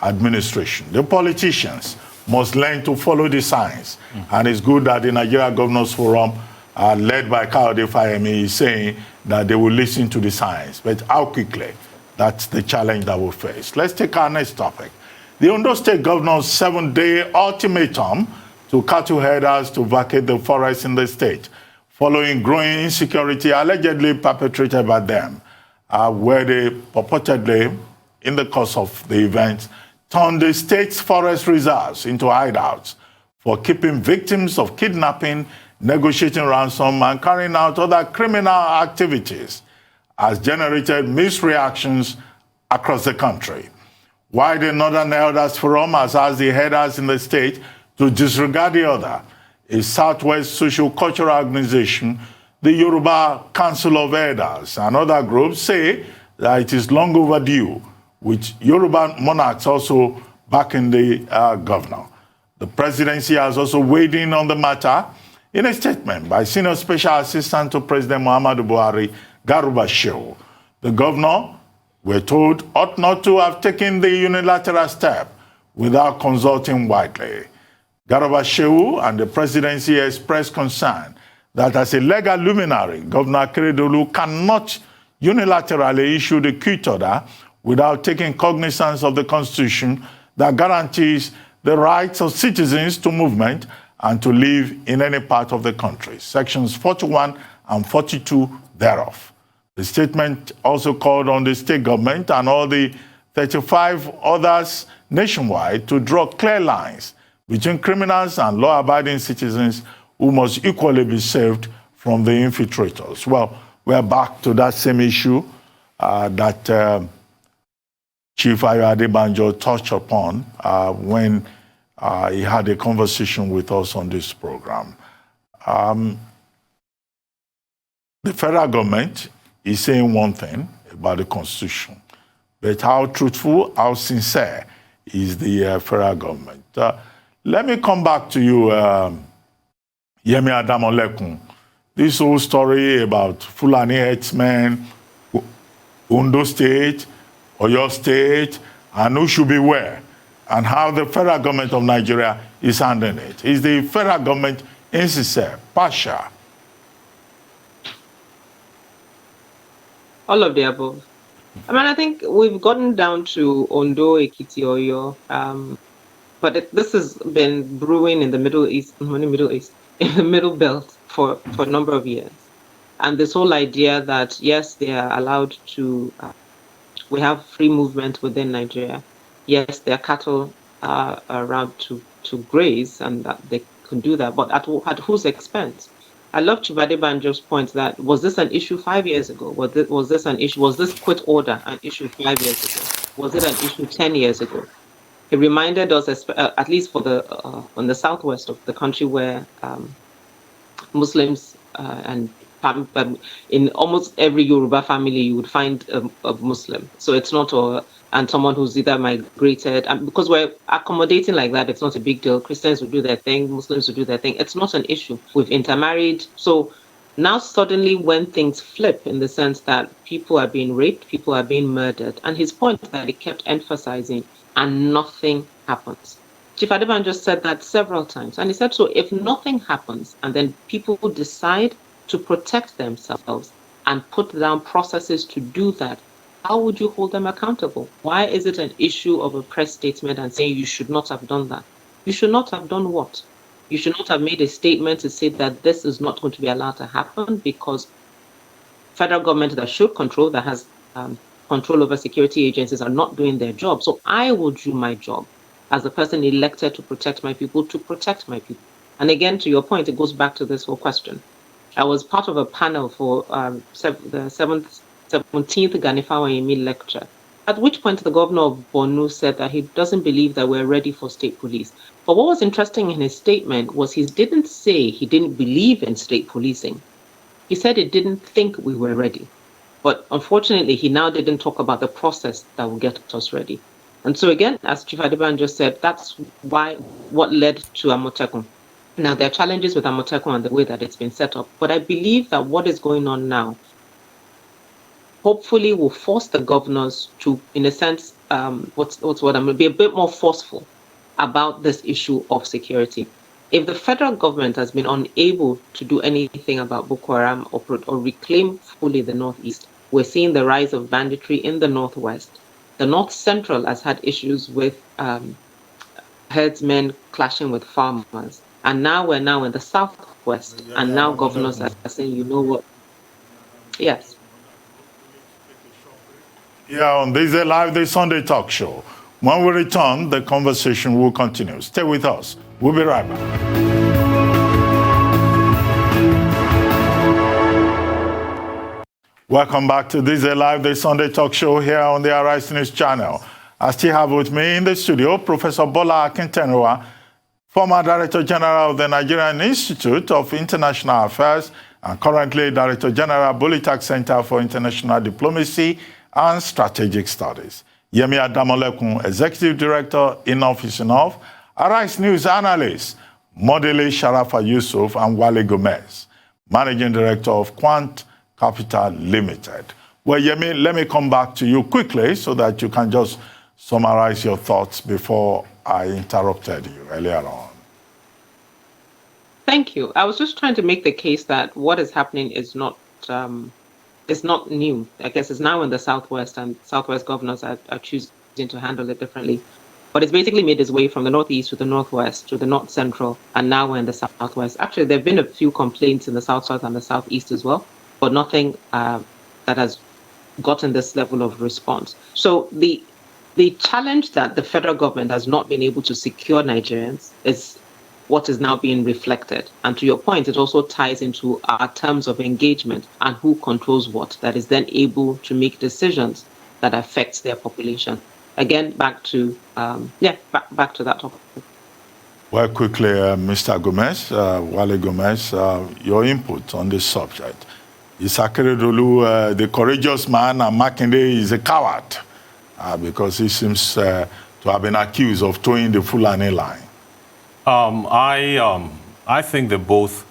administration. The politicians must learn to follow the science. And it's good that the Nigeria Governors Forum, led by Kayode Fayemi, is saying that they will listen to the science. But how quickly? That's the challenge that we face. Let's take our next topic. The Ondo State Governor's 7-day ultimatum to cattle herders to vacate the forests in the state, following growing insecurity allegedly perpetrated by them, where they purportedly, in the course of the event, turned the state's forest reserves into hideouts for keeping victims of kidnapping, negotiating ransom, and carrying out other criminal activities, has generated mixed reactions across the country. While the Northern Elders Forum has asked the herders in the state to disregard the other, a Southwest social cultural organization, the Yoruba Council of Elders, and other groups say that it is long overdue, with Yoruba monarchs also backing the governor. The presidency has also weighed in on the matter in a statement by Senior Special Assistant to President Muhammadu Buhari, Garuba Shehu. The governor, we're told, ought not to have taken the unilateral step without consulting widely. Garuba Shehu and the presidency expressed concern that as a legal luminary, Governor Akeredolu cannot unilaterally issue the quit order without taking cognizance of the Constitution that guarantees the rights of citizens to movement and to live in any part of the country, sections 41 and 42 thereof. The statement also called on the state government and all the 35 others nationwide to draw clear lines between criminals and law-abiding citizens who must equally be saved from the infiltrators. Well, we're back to that same issue that Chief ADEBANJO touched upon when he had a conversation with us on this program. The federal government is saying one thing about the Constitution, but how truthful, how sincere is the federal government? Let me come back to you, Yemi Adamolekun. This whole story about Fulani herdsmen, Ondo State, Oyo State, and who should be where, and how the federal government of Nigeria is handling it. Is the federal government insincere, partial? All of the above. I mean, I think we've gotten down to Ondo, Ekiti, Oyo, this has been brewing in the Middle East, in the Middle Belt for a number of years. And this whole idea that, yes, they are allowed to, we have free movement within Nigeria. Yes, their cattle are allowed to graze and that they can do that, but at whose expense? I love ADEBANJO's point that, was this an issue 5 years ago? Was this an issue? Was this quit order an issue 5 years ago? Was it an issue 10 years ago? It reminded us, at least for on the southwest of the country, where Muslims and in almost every Yoruba family you would find a Muslim. So it's not and someone who's either migrated, and because we're accommodating like that, it's not a big deal. Christians will do their thing, Muslims will do their thing. It's not an issue. We've intermarried. So now suddenly when things flip in the sense that people are being raped, people are being murdered, and his point that he kept emphasizing, and nothing happens. Chief ADEBANJO said that several times. And he said, so if nothing happens and then people decide to protect themselves and put down processes to do that, how would you hold them accountable? Why is it an issue of a press statement and saying you should not have done that? You should not have done what? You should not have made a statement to say that this is not going to be allowed to happen because federal government that should control, that has control over security agencies are not doing their job. So I will do my job as a person elected to protect my people, to protect my people. And again, to your point, it goes back to this whole question. I was part of a panel for the 17th Ganifawa Emi lecture, at which point the governor of Borno said that he doesn't believe that we're ready for state police. But what was interesting in his statement was he didn't say he didn't believe in state policing. He said he didn't think we were ready. But unfortunately, he now didn't talk about the process that will get us ready. And so again, as Chief ADEBANJO said, that's what led to Amotekun. Now, there are challenges with Amotekun and the way that it's been set up. But I believe that what is going on now hopefully will force the governors to, in a sense, I'm going to be a bit more forceful about this issue of security. If the federal government has been unable to do anything about Boko Haram or reclaim fully the Northeast, we're seeing the rise of banditry in the Northwest. The North Central has had issues with herdsmen clashing with farmers. And now we're in the Southwest, and now governors are saying, you know what? Yes. Yeah, on Thisday Live, the Sunday talk show. When we return, the conversation will continue. Stay with us. We'll be right back. Welcome back to Thisday Live, the Sunday talk show here on the Arise News channel. I still have with me in the studio Professor Bola Akintenerwa, former Director General of the Nigerian Institute of International Affairs and currently Director General, Bolitag Center for International Diplomacy and Strategic Studies. Yemi Adamolekun, Executive Director, Enough is Enough, Arise News Analyst, Modele Sharafa Yusuf, and Wale Gomez, Managing Director of Quant Capital Limited. Well, Yemi, let me come back to you quickly so that you can just summarize your thoughts before I interrupted you earlier on. Thank you. I was just trying to make the case that what is happening is not new. I guess it's now in the Southwest, and Southwest governors are choosing to handle it differently. But it's basically made its way from the Northeast to the Northwest to the North Central, and now we're in the Southwest. Actually, there have been a few complaints in the South-South and the Southeast as well, but nothing that has gotten this level of response. So the challenge that the federal government has not been able to secure Nigerians is what is now being reflected. And to your point, it also ties into our terms of engagement and who controls what, that is then able to make decisions that affects their population. Again, back to back to that topic. Well, quickly, Mr. Gomez, Wale Gomez, your input on this subject. Is Akeredolu the courageous man, and Makinde is a coward because he seems to have been accused of towing the Fulani line? I think they both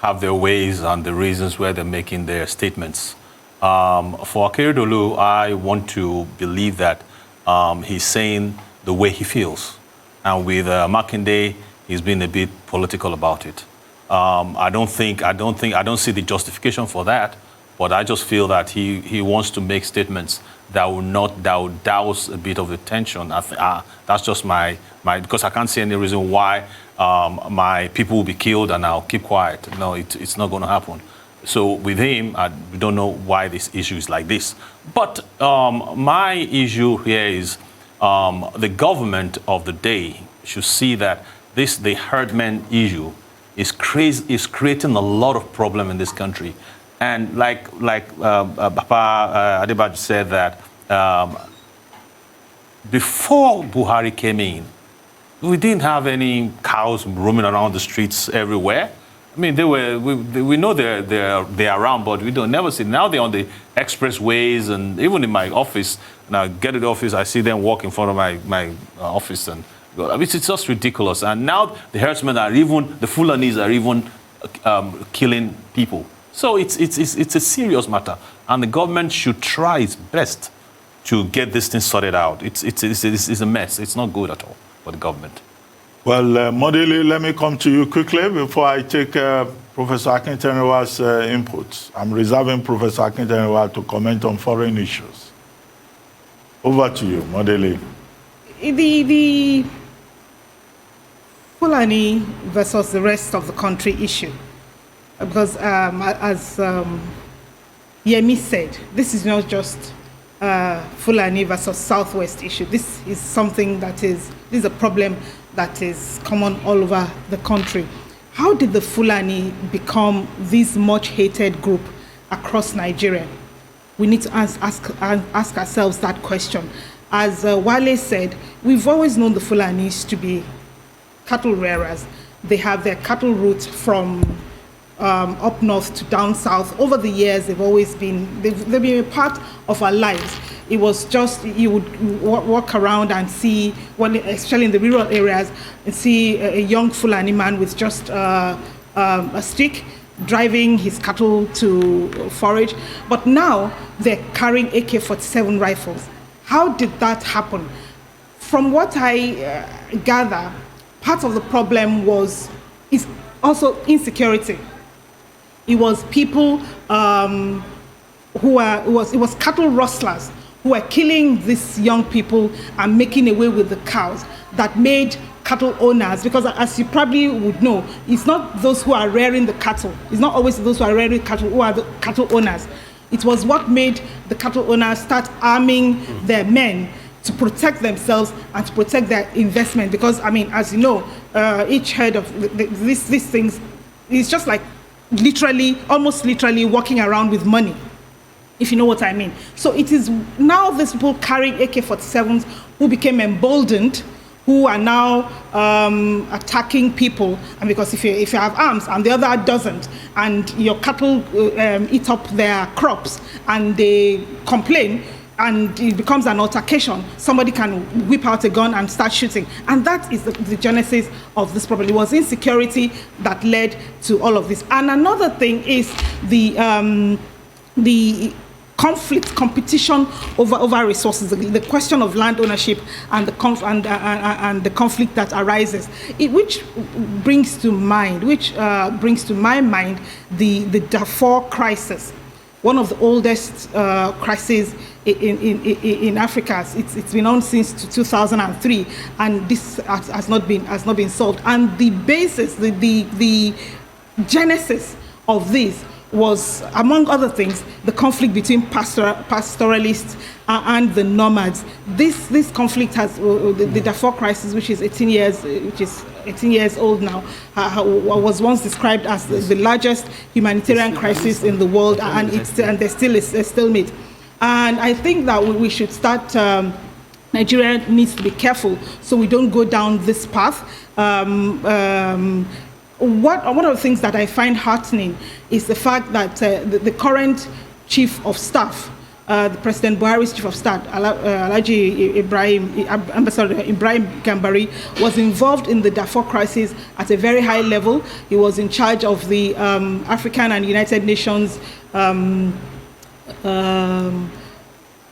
have their ways and the reasons where they're making their statements. For Akeredolu, I want to believe that he's saying the way he feels. And with Makinde, he's been a bit political about it. I don't see the justification for that. But I just feel that he wants to make statements that will douse a bit of the tension. That's just my because I can't see any reason why my people will be killed and I'll keep quiet. No, it's not going to happen. So with him, we don't know why this issue is like this. But my issue here is the government of the day should see that the herdmen issue is creating a lot of problem in this country. And like Papa ADEBANJO said that before Buhari came in, we didn't have any cows roaming around the streets everywhere. I mean, we know they're around, but we don't never see. Now they're on the expressways, and even in my office, and I get to the office, I see them walk in front of my office, and it's just ridiculous. And now the herdsmen the Fulanis are even killing people. So it's a serious matter, and the government should try its best to get this thing sorted out. It's a mess. It's not good at all for the government. Well, Modeli, let me come to you quickly before I take Professor Akintenewa's inputs. I'm reserving Professor Akintenewa to comment on foreign issues. Over to you, Modeli. The Fulani versus the rest of the country issue. Because as Yemi said, this is not just Fulani versus Southwest issue. This is something this is a problem that is common all over the country. How did the Fulani become this much hated group across Nigeria? We need to ask ourselves that question. As Wale said, we've always known the Fulanis to be cattle rearers. They have their cattle route from up north to down south. Over the years, they've been a part of our lives. It was just, you would walk around and see, especially in the rural areas, and see a young Fulani man with just a stick driving his cattle to forage. But now they're carrying AK-47 rifles. How did that happen? From what I gather, part of the problem is also insecurity. It was people it was cattle rustlers who were killing these young people and making away with the cows that made cattle owners, because as you probably would know, it's not those who are rearing the cattle. It's not always those who are rearing cattle who are the cattle owners. It was what made the cattle owners start arming their men to protect themselves and to protect their investment. Because, I mean, as you know, each herd of these things is just like almost literally walking around with money, if you know what I mean. So it is now these people carrying AK-47s who became emboldened, who are now attacking people. And because if you have arms and the other doesn't, and your cattle eat up their crops and they complain, and it becomes an altercation, somebody can whip out a gun and start shooting. And that is the genesis of this problem. It was insecurity that led to all of this. And another thing is the competition over resources, the question of land ownership and the conflict that arises, which brings to my mind the Darfur Crisis, one of the oldest crises in Africa. It's been on since 2003, and this has not been solved. And the basis, the genesis of this was, among other things, the conflict between pastoralists and the nomads. This conflict has the Darfur Crisis, which is 18 years old now, was once described as the largest humanitarian crisis in the world, and there still is a stalemate. And I think that we should start. Nigeria needs to be careful so we don't go down this path. One of the things that I find heartening is the fact that the current chief of staff, the President Buhari's chief of staff, Ambassador Ibrahim Gambari, was involved in the Darfur crisis at a very high level. He was in charge of the African and United Nations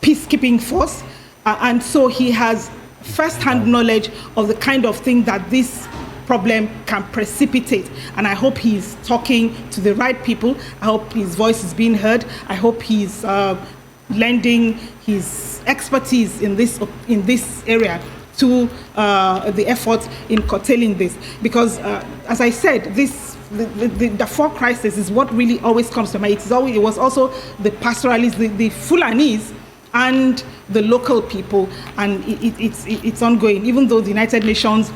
peacekeeping force, and so he has first-hand knowledge of the kind of thing that this problem can precipitate. And I hope he's talking to the right people. I hope his voice is being heard. I hope he's lending his expertise in this area to the effort in curtailing this. Because, as I said, the Darfur crisis is what really always comes to mind. It was also the pastoralists, the Fulanis, and the local people, and it's ongoing. Even though the United Nations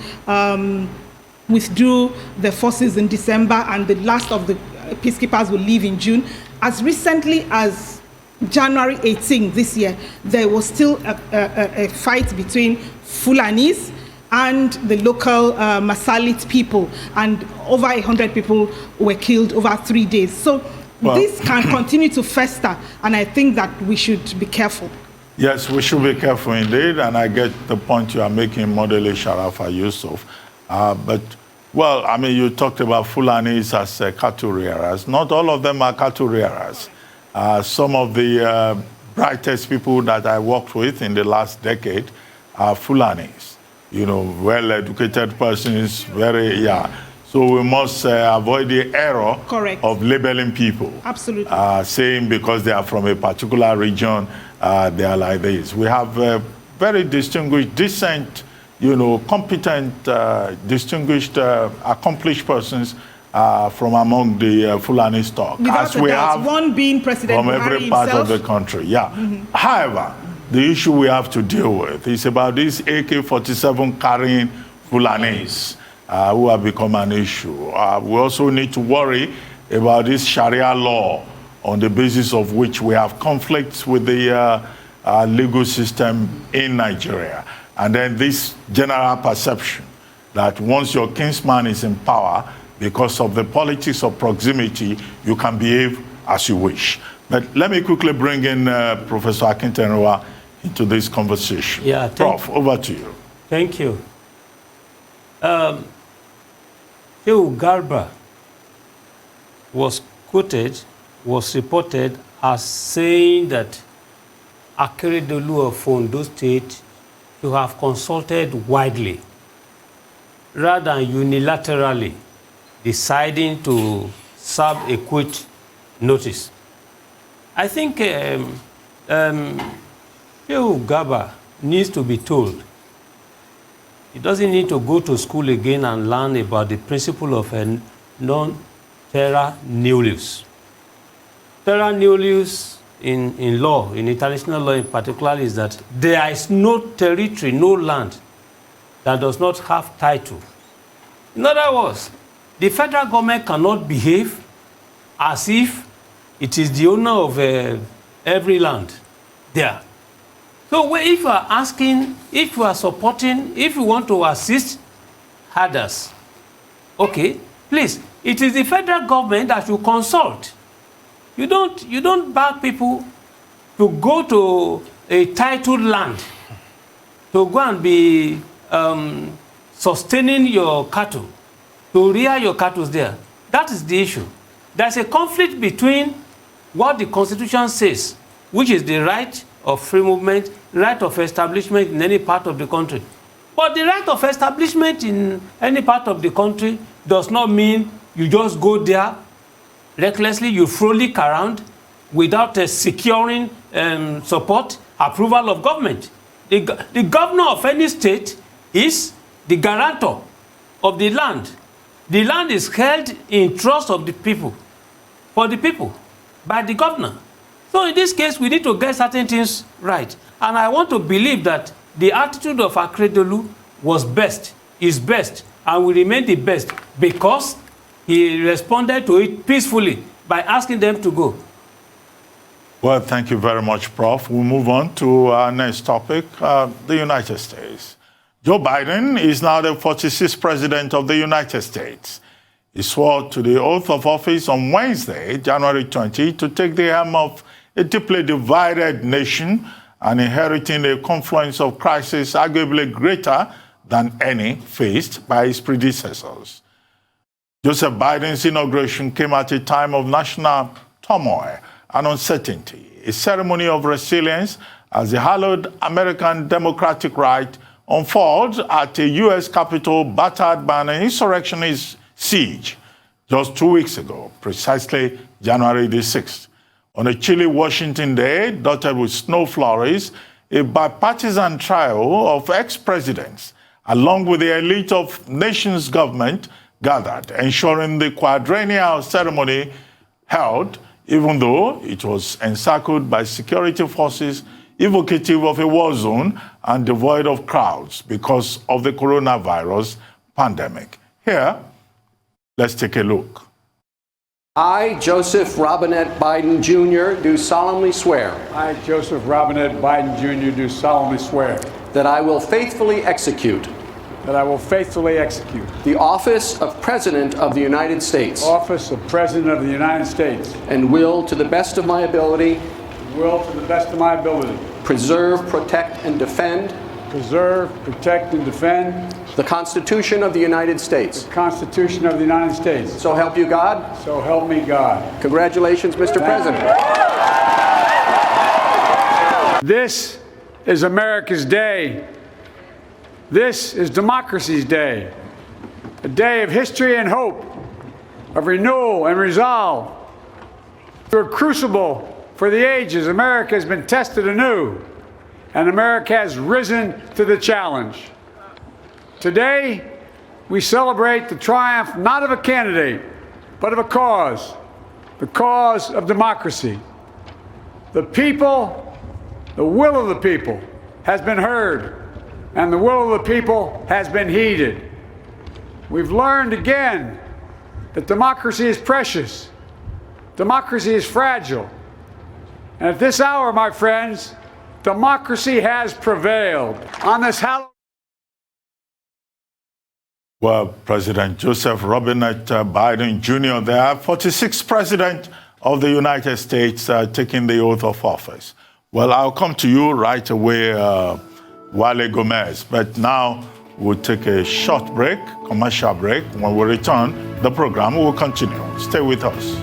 withdrew the forces in December, and the last of the peacekeepers will leave in June, as recently as January 18 this year, there was still a fight between Fulanis and the local Masalit people, and over 100 people were killed over 3 days. So this can continue to fester, and I think that we should be careful. Yes, we should be careful indeed, and I get the point you are making, Modele Sharafa Yusuf. But, well, I mean, you talked about Fulanis as cattle rearers. Not all of them are cattle rearers. Some of the brightest people that I worked with in the last decade are Fulanis. You know, well-educated persons, So we must avoid the error of labeling people. Absolutely. Saying because they are from a particular region, they are like this. We have very distinguished, decent, competent, distinguished, accomplished persons from among the Fulani stock. As we have one being President from every part of the country. Yeah. However, the issue we have to deal with is about these AK-47 carrying Fulanis. Who have become an issue. We also need to worry about this Sharia law on the basis of which we have conflicts with the legal system in Nigeria. And then this general perception that once your kinsman is in power, because of the politics of proximity, you can behave as you wish. But let me quickly bring in Professor Akinterewa into this conversation. Yeah, Prof, over to you. Thank you. Shehu Garba was reported as saying that Akeredolu of Ondo State to have consulted widely rather than unilaterally deciding to serve a quit notice. I think Shehu Garba needs to be told he doesn't need to go to school again and learn about the principle of a non-terra nullius. Terra nullius in law, in international law in particular, is that there is no territory, no land that does not have title. In other words, the federal government cannot behave as if it is the owner of every land there. So if you are asking, if you are supporting, if you want to assist herders, okay, please, it is the federal government that you consult. You don't beg people to go to a titled land to go and be sustaining your cattle, to rear your cattle there. That is the issue. There's a conflict between what the Constitution says, which is the right of free movement, right of establishment in any part of the country. But the right of establishment in any part of the country does not mean you just go there recklessly, you frolic around without securing support, approval of government. The governor of any state is the guarantor of the land. The land is held in trust of the people, for the people, by the governor. So in this case, we need to get certain things right. And I want to believe that the attitude of Akeredolu was best, is best, and will remain the best because he responded to it peacefully by asking them to go. Well, thank you very much, Prof. We'll move on to our next topic, the United States. Joe Biden is now the 46th president of the United States. He swore to the oath of office on Wednesday, January 20, to take the helm of a deeply divided nation and inheriting a confluence of crises arguably greater than any faced by his predecessors. Joseph Biden's inauguration came at a time of national turmoil and uncertainty, a ceremony of resilience as the hallowed American democratic right unfurled at a U.S. Capitol battered by an insurrectionist siege just 2 weeks ago, precisely January the 6th. On a chilly Washington day, dotted with snow flurries, a bipartisan trio of ex-presidents, along with the elite of nation's government, gathered, ensuring the quadrennial ceremony held, even though it was encircled by security forces evocative of a war zone and devoid of crowds because of the coronavirus pandemic. Here, let's take a look. I, Joseph Robinette Biden Jr., do solemnly swear. I, Joseph Robinette Biden Jr., do solemnly swear. That I will faithfully execute. That I will faithfully execute. The office of President of the United States. Office of President of the United States. And will, to the best of my ability. Will, to the best of my ability. Preserve, protect, and defend. Preserve, protect, and defend. The Constitution of the United States. The Constitution of the United States. So help you God. So help me God. Congratulations, Mr. President. This is America's day. This is democracy's day. A day of history and hope, of renewal and resolve. Through a crucible for the ages, America has been tested anew, and America has risen to the challenge. Today, we celebrate the triumph not of a candidate, but of a cause, the cause of democracy. The people, the will of the people has been heard, and the will of the people has been heeded. We've learned again that democracy is precious, democracy is fragile, and at this hour, my friends, democracy has prevailed. On this hallowed Well, President Joseph Robinette Biden Jr., the 46th President of the United States, taking the oath of office. Well, I'll come to you right away, Wale Gomez. But now we'll take a short break, commercial break. When we return, the program will continue. Stay with us.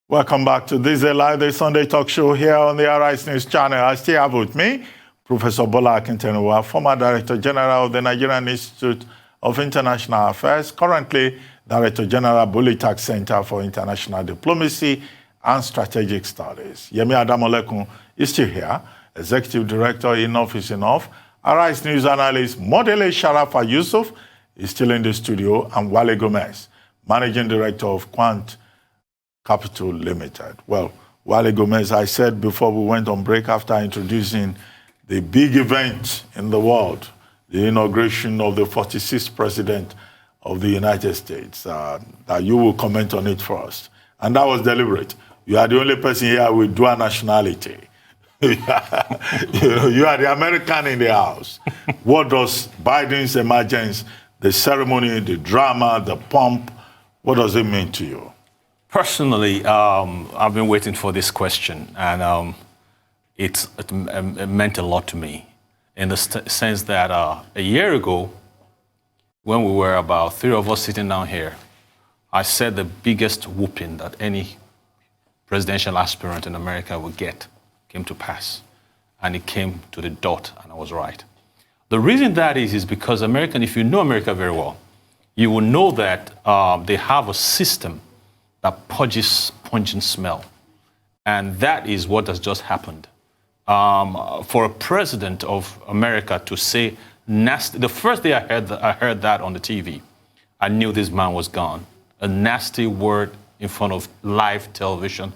Welcome back to Thisday Live, the Sunday talk show here on the Arise News channel. I still have with me Professor Bola Akintenuwa, former Director General of the Nigerian Institute of International Affairs, currently Director General, Bulitac Center for International Diplomacy and Strategic Studies. Yemi Adamolekun is still here, Executive Director, Enough is Enough. Arise News analyst Modele Sharafa Yusuf is still in the studio, and Wale Gomez, Managing Director of Quant Capital Limited. Well, Wale Gomez, I said before we went on break, after introducing the big event in the world, the inauguration of the 46th President of the United States, that you will comment on it first. And that was deliberate. You are the only person here with dual nationality. You are the American in the house. What does Biden's emergence, the ceremony, the drama, the pomp, what does it mean to you? Personally, I've been waiting for this question, and it meant a lot to me in the sense that a year ago, when we were about 3 of us sitting down here, I said the biggest whooping that any presidential aspirant in America would get came to pass. And it came to the dot, and I was right. The reason that is because if you know America very well, you will know that they have a system that purges pungent smell. And that is what has just happened. For a president of America to say nasty, the first day I heard that on the TV, I knew this man was gone. A nasty word in front of live television,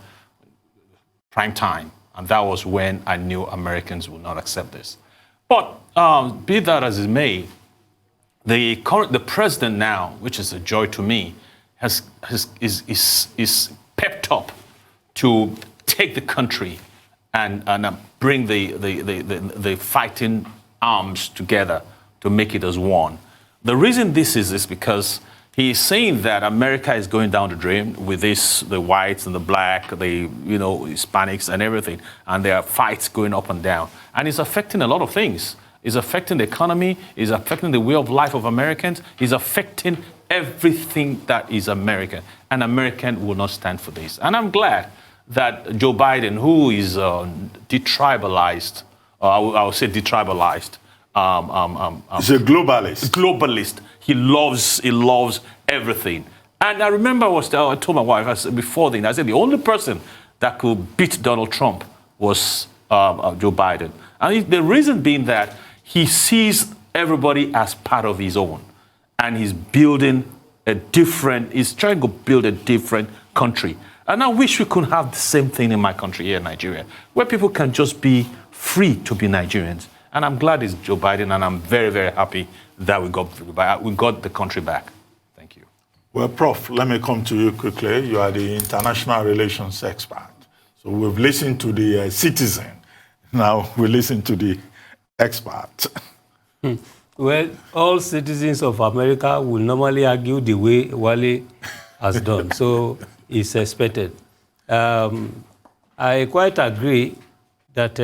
prime time. And that was when I knew Americans would not accept this. But be that as it may, the president now, which is a joy to me, is pepped up to take the country and bring the fighting arms together to make it as one. The reason this is because he is saying that America is going down the drain with the whites and the black, the Hispanics and everything, and there are fights going up and down, and it's affecting a lot of things. It's affecting the economy. It's affecting the way of life of Americans. It's affecting everything that is American, and American will not stand for this. And I'm glad that Joe Biden, who is detribalized I would say detribalized. He's a globalist. Globalist. He loves everything. And I remember I told my wife, I said before then, I said the only person that could beat Donald Trump was Joe Biden. And the reason being that he sees everybody as part of his own. And he's trying to build a different country. And I wish we could have the same thing in my country here in Nigeria, where people can just be free to be Nigerians. And I'm glad it's Joe Biden, and I'm very, very happy that we got the country back. Thank you. Well, Prof, let me come to you quickly. You are the international relations expert. So we've listened to the citizen. Now we listen to the expert. Well, all citizens of America will normally argue the way Wale has done. So it's expected. I quite agree that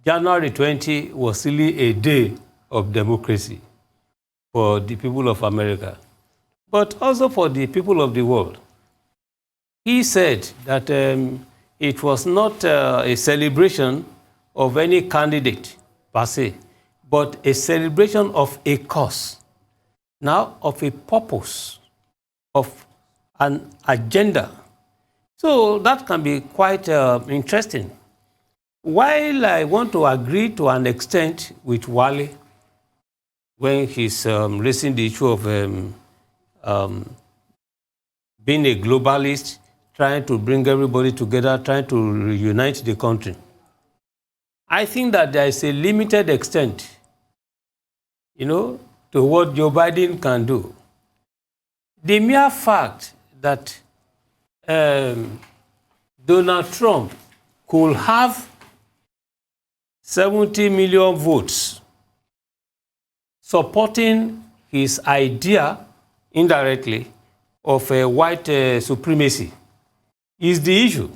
January 20 was really a day of democracy for the people of America, but also for the people of the world. He said that it was not a celebration of any candidate per se, but a celebration of a cause, now of a purpose, of an agenda. So that can be quite interesting. While I want to agree to an extent with Wale when he's raising the issue of being a globalist, trying to bring everybody together, trying to reunite the country, I think that there is a limited extent, to what Joe Biden can do. The mere fact that Donald Trump could have 70 million votes supporting his idea indirectly of a white supremacy is the issue.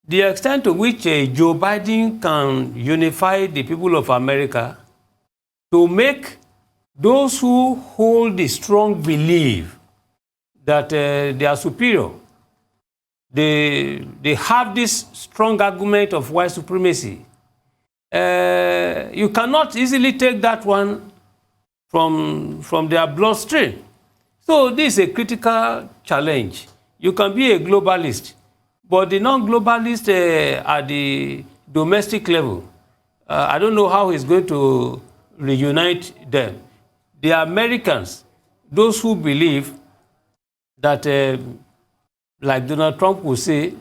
The extent to which Joe Biden can unify the people of America to make those who hold the strong belief that they are superior, they have this strong argument of white supremacy. You cannot easily take that one from their bloodstream. So this is a critical challenge. You can be a globalist, but the non-globalists at the domestic level, I don't know how he's going to reunite them. The Americans, those who believe that, like Donald Trump would say,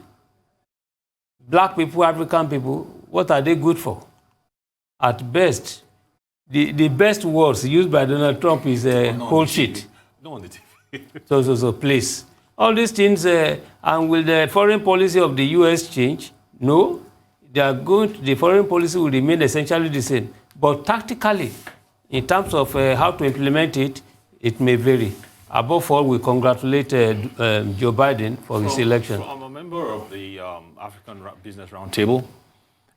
black people, African people, what are they good for? At best, the best words used by Donald Trump is whole shit. No on the TV. So please. All these things, and will the foreign policy of the U.S. change? No. The foreign policy will remain essentially the same. But tactically, in terms of how to implement it, it may vary. Above all, we congratulate Joe Biden for his election. I'm a member of the African Business Roundtable,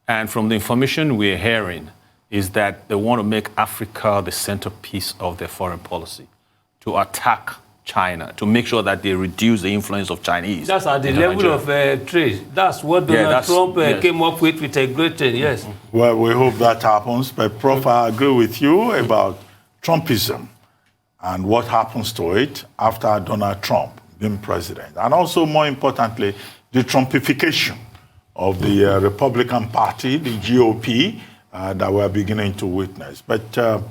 and from the information we're hearing is that they want to make Africa the centerpiece of their foreign policy, to attack China, to make sure that they reduce the influence of Chinese. That's at the level of trade. That's what Donald Trump came up with a great trade, yes. Well, we hope that happens. But, Prof, I agree with you about Trumpism and what happens to it after Donald Trump being president. And also, more importantly, the Trumpification of the Republican Party, the GOP, that we're beginning to witness. But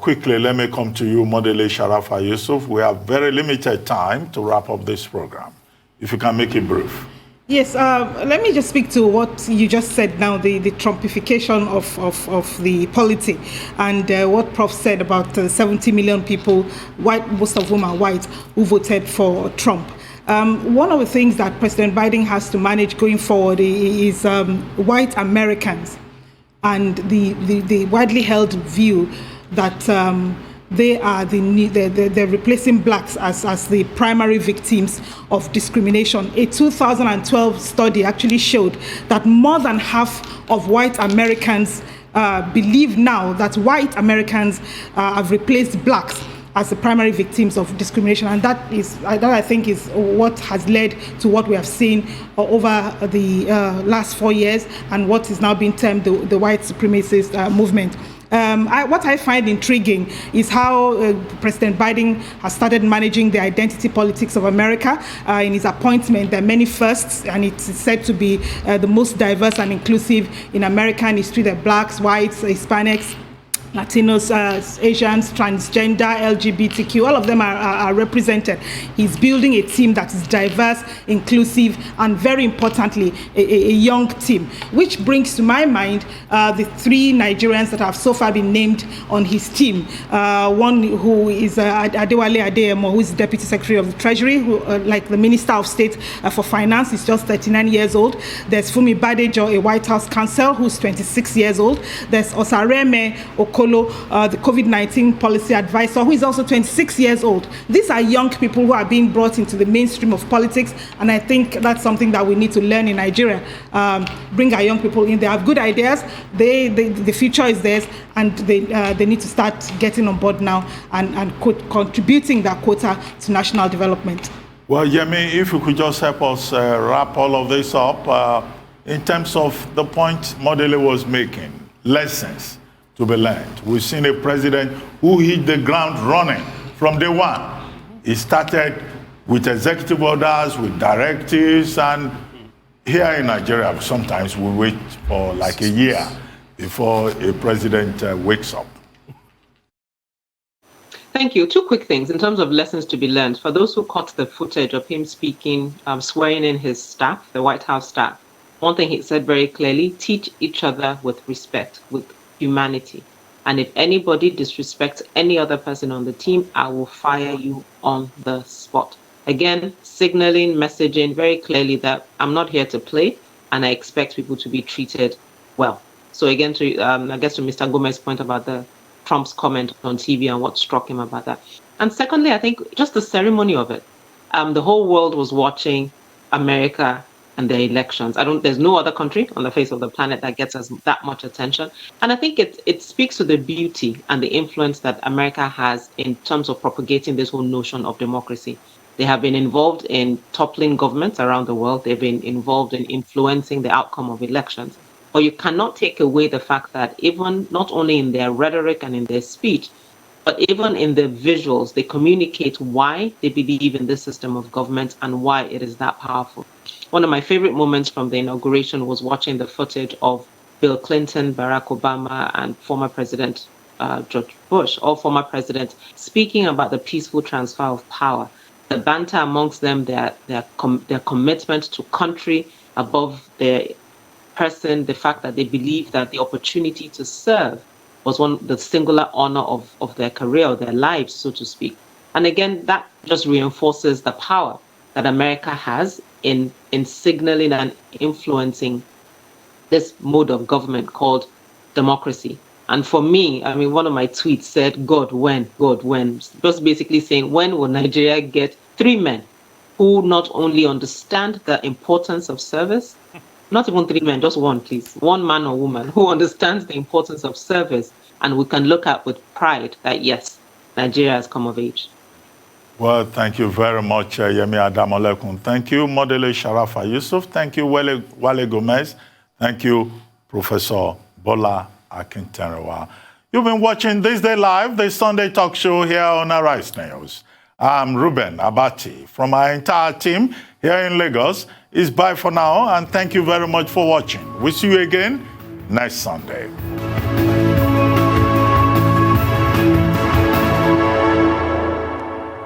quickly, let me come to you, Modele Sharafa Yusuf. We have very limited time to wrap up this program. If you can make it brief. Yes, let me just speak to what you just said now, the Trumpification of the polity, and what Prof said about 70 million people, white, most of whom are white, who voted for Trump. One of the things that President Biden has to manage going forward is white Americans and the widely held view that they are they're replacing blacks as the primary victims of discrimination. A 2012 study actually showed that more than half of white Americans believe now that white Americans have replaced blacks as the primary victims of discrimination. And that I think is what has led to what we have seen over the last 4 years and what is now being termed the white supremacist movement. What I find intriguing is how President Biden has started managing the identity politics of America. In his appointment, there are many firsts, and it's said to be the most diverse and inclusive in American history. There are blacks, whites, Hispanics, Latinos, Asians, transgender, LGBTQ, all of them are represented. He's building a team that is diverse, inclusive, and very importantly, a young team, which brings to my mind the 3 Nigerians that have so far been named on his team. One who is Adewale Adeyemo, who is Deputy Secretary of the Treasury, who, like the Minister of State for Finance, is just 39 years old. There's Fumi Badejo, a White House counsel, who's 26 years old. There's Osareme Okolo, the COVID-19 policy advisor, who is also 26 years old. These are young people who are being brought into the mainstream of politics, and I think that's something that we need to learn in Nigeria. Bring our young people in. They have good ideas. The future is theirs, and they need to start getting on board now and contributing their quota to national development. Well, Yemi, if you could just help us wrap all of this up in terms of the point Modele was making, lessons to be learned. We've seen a president who hit the ground running from day one. He started with executive orders, with directives, and here in Nigeria, sometimes we wait for like a year before a president wakes up. Thank you. 2 quick things in terms of lessons to be learned. For those who caught the footage of him speaking, swearing in his staff, the White House staff, one thing he said very clearly: teach each other with respect, with humanity. And if anybody disrespects any other person on the team, I will fire you on the spot. Again, signaling, messaging very clearly that I'm not here to play, and I expect people to be treated well. So again, I guess to Mr. Gomez's point about Trump's comment on TV and what struck him about that. And secondly, I think just the ceremony of it. The whole world was watching America and their elections. There's no other country on the face of the planet that gets us that much attention. And I think it speaks to the beauty and the influence that America has in terms of propagating this whole notion of democracy. They have been involved in toppling governments around the world. They've been involved in influencing the outcome of elections. But you cannot take away the fact that even not only in their rhetoric and in their speech, but even in the visuals, they communicate why they believe in this system of government and why it is that powerful. One of my favorite moments from the inauguration was watching the footage of Bill Clinton, Barack Obama, and former President George Bush, all former presidents, speaking about the peaceful transfer of power. The banter amongst them, their commitment to country above their person, the fact that they believe that the opportunity to serve was the singular honor of their career, or their lives, so to speak. And again, that just reinforces the power that America has in signaling and influencing this mode of government called democracy. And for me, I mean, one of my tweets said, God, when? Just basically saying, when will Nigeria get 3 men who not only understand the importance of service, not even 3 men, just one, please, 1 man or woman who understands the importance of service, and we can look at with pride that, yes, Nigeria has come of age. Well, thank you very much, Yemi Adamolekun. Thank you, Modele Sharafa Yusuf. Thank you, Wale Gomez. Thank you, Professor Bola Akinterewa. You've been watching Thisday Live, the Sunday talk show here on Arise News. I'm Reuben Abati. From our entire team here in Lagos, it's bye for now, and thank you very much for watching. We'll see you again next Sunday.